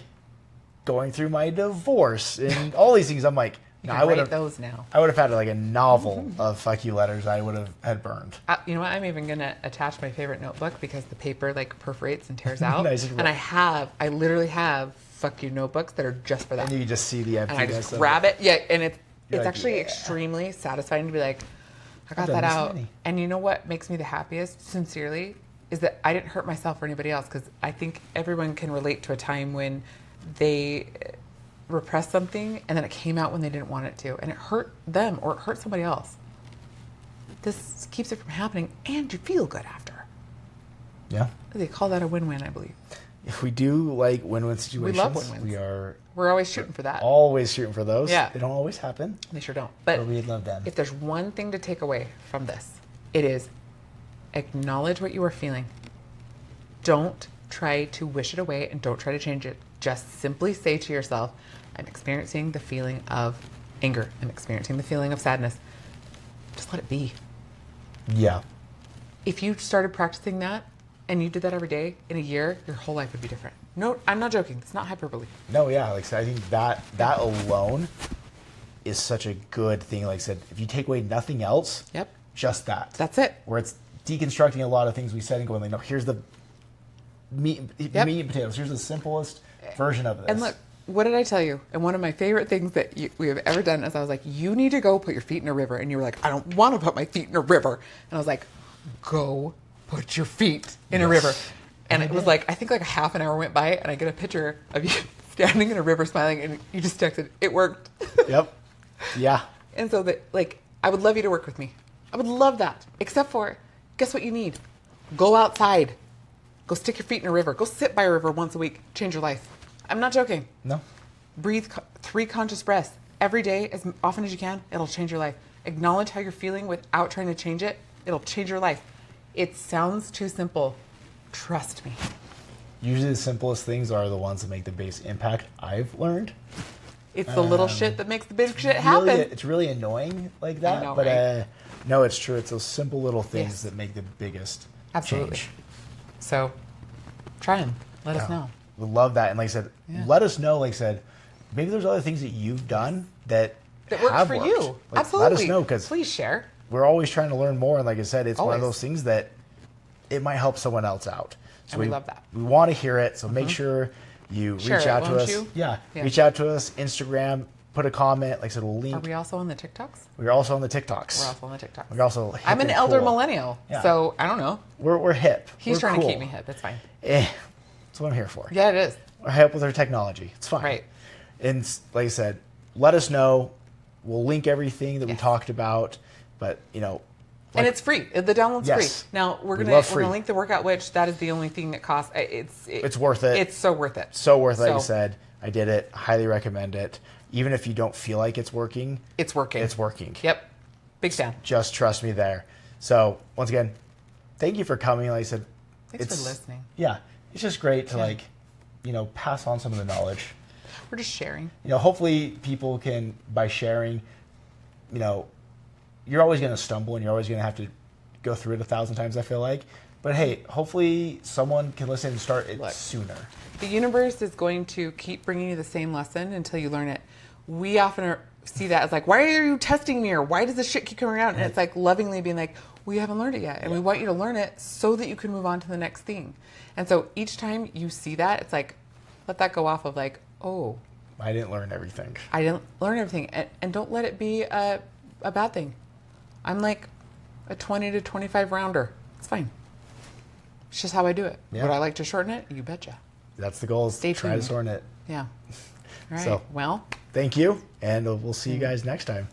Speaker 1: going through my divorce and all these things, I'm like,
Speaker 2: You
Speaker 1: no,
Speaker 2: can
Speaker 1: I would
Speaker 2: write
Speaker 1: have
Speaker 2: those now.
Speaker 1: I would have had like a novel of fuck you letters I would have had burned.
Speaker 2: You know what? I'm even going to attach my favorite notebook because the paper like perforates and tears out.
Speaker 1: Nice.
Speaker 2: And I literally have fuck you notebooks that are just for that.
Speaker 1: And you just see the
Speaker 2: And I
Speaker 1: emptiness.
Speaker 2: just grab it. Yeah, and it's
Speaker 1: You're like,
Speaker 2: actually
Speaker 1: yeah.
Speaker 2: extremely satisfying to be like, I got
Speaker 1: done
Speaker 2: that
Speaker 1: this
Speaker 2: out.
Speaker 1: many.
Speaker 2: And you know what makes me the happiest, sincerely, is that I didn't hurt myself or anybody else, because I think everyone can relate to a time when they repressed something and then it came out when they didn't want it to, and it hurt them or it hurt somebody else. This keeps it from happening, and you feel good after.
Speaker 1: Yeah.
Speaker 2: They call that a win-win, I believe.
Speaker 1: If we do like win-win situations,
Speaker 2: love win-wins.
Speaker 1: we are
Speaker 2: We're always shooting for that.
Speaker 1: always shooting for those.
Speaker 2: Yeah.
Speaker 1: They don't always happen,
Speaker 2: They sure don't. But
Speaker 1: but we love them.
Speaker 2: if there's one thing to take away from this, it is acknowledge what you are feeling. Don't try to wish it away and don't try to change it. Just simply say to yourself, I'm experiencing the feeling of anger. I'm experiencing the feeling of sadness. Just let it be.
Speaker 1: Yeah.
Speaker 2: If you started practicing that and you did that every day, in a year, your whole life would be different. No, I'm not joking. It's not hyperbole.
Speaker 1: No, yeah. Like I said, I think that alone is such a good thing. Like I said, if you take away nothing else,
Speaker 2: Yep.
Speaker 1: just that.
Speaker 2: That's it.
Speaker 1: Where it's deconstructing a lot of things we said and going like, no, here's the meat and potatoes. Here's the simplest version of this.
Speaker 2: And look, what did I tell you? And one of my favorite things that we have ever done is I was like, you need to go put your feet in a river. And you were like, I don't want to put my feet in a river. And I was like, go put your feet in a river. And it was like, I think like a half an hour went by and I get a picture of you standing in a river smiling and you just texted, it worked.
Speaker 1: Yep. Yeah.
Speaker 2: And so that, like, I would love you to work with me. I would love that. Except for, guess what you need? Go outside. Go stick your feet in a river. Go sit by a river once a week. Change your life. I'm not joking.
Speaker 1: No.
Speaker 2: Breathe 3 conscious breaths every day, as often as you can. It'll change your life. Acknowledge how you're feeling without trying to change it. It'll change your life. It sounds too simple. Trust me.
Speaker 1: Usually the simplest things are the ones that make the biggest impact, I've learned.
Speaker 2: It's the little shit that makes the big shit happen.
Speaker 1: It's really annoying like that.
Speaker 2: I know,
Speaker 1: but
Speaker 2: right?
Speaker 1: no, it's true. It's those simple little things
Speaker 2: Yes.
Speaker 1: that make the biggest
Speaker 2: Absolutely.
Speaker 1: change.
Speaker 2: So, try them. Let us know.
Speaker 1: We love that. And like I said,
Speaker 2: Yeah.
Speaker 1: let us know, like I said, maybe there's other things that you've done that
Speaker 2: That
Speaker 1: have
Speaker 2: works for
Speaker 1: worked.
Speaker 2: you.
Speaker 1: Like,
Speaker 2: Absolutely.
Speaker 1: Let us know, because
Speaker 2: Please share.
Speaker 1: we're always trying to learn more. And like I said, it's one of
Speaker 2: Always.
Speaker 1: those things that it might help someone else out. So
Speaker 2: And we love that.
Speaker 1: We want to hear it. So make sure you
Speaker 2: Share
Speaker 1: reach
Speaker 2: it,
Speaker 1: out to
Speaker 2: won't
Speaker 1: us.
Speaker 2: you?
Speaker 1: Yeah,
Speaker 2: Yeah.
Speaker 1: reach out to us, Instagram, put a comment. Like I said, we'll
Speaker 2: Are
Speaker 1: link.
Speaker 2: we also on the TikToks?
Speaker 1: We're also on the TikToks.
Speaker 2: We're also on the TikToks.
Speaker 1: We're also hip
Speaker 2: I'm an
Speaker 1: and
Speaker 2: elder
Speaker 1: cool.
Speaker 2: millennial,
Speaker 1: Yeah.
Speaker 2: so I don't know.
Speaker 1: We're hip.
Speaker 2: He's
Speaker 1: We're
Speaker 2: trying
Speaker 1: cool.
Speaker 2: to keep me hip. It's fine.
Speaker 1: That's what I'm here for.
Speaker 2: Yeah, it is.
Speaker 1: We're hip with our technology. It's fine.
Speaker 2: Right.
Speaker 1: And like I said, let us know. We'll link everything that we
Speaker 2: Yes.
Speaker 1: talked about. But, you know.
Speaker 2: And it's free. The download's
Speaker 1: Yes.
Speaker 2: free. Now
Speaker 1: We
Speaker 2: we're
Speaker 1: love
Speaker 2: gonna
Speaker 1: free.
Speaker 2: link the workout witch. That is the only thing that costs.
Speaker 1: It's worth it.
Speaker 2: It's so worth it.
Speaker 1: So worth it. Like I
Speaker 2: So-
Speaker 1: said, I did it. Highly recommend it. Even if you don't feel like it's working.
Speaker 2: It's working.
Speaker 1: It's working.
Speaker 2: Yep. Big fan.
Speaker 1: Just trust me there. So once again, thank you for coming. Like I said,
Speaker 2: Thanks
Speaker 1: it's
Speaker 2: for listening.
Speaker 1: Yeah, it's just great to pass on some of the knowledge.
Speaker 2: We're just sharing.
Speaker 1: Hopefully people can, by sharing, you're always going to stumble and you're always going to have to go through it 1,000 times, I feel like. But hey, hopefully someone can listen and start it sooner.
Speaker 2: The universe is going to keep bringing you the same lesson until you learn it. We often see that as like, why are you testing me? Or why does this shit keep coming around? And it's like lovingly being like, well, you haven't learned it yet. And we want you to learn it so that you can move on to the next thing. And so each time you see that, it's like, let that go off of like, oh,
Speaker 1: I didn't learn everything.
Speaker 2: I didn't learn everything. And don't let it be a bad thing. I'm like a 20 to 25 rounder. It's fine. It's just how I do it.
Speaker 1: Yeah.
Speaker 2: Would I like to shorten it? You betcha.
Speaker 1: That's the goal, is
Speaker 2: Stay
Speaker 1: try to
Speaker 2: tuned.
Speaker 1: shorten it.
Speaker 2: Yeah. All right.
Speaker 1: So-
Speaker 2: Well,
Speaker 1: Thank you, and we'll see you guys next time.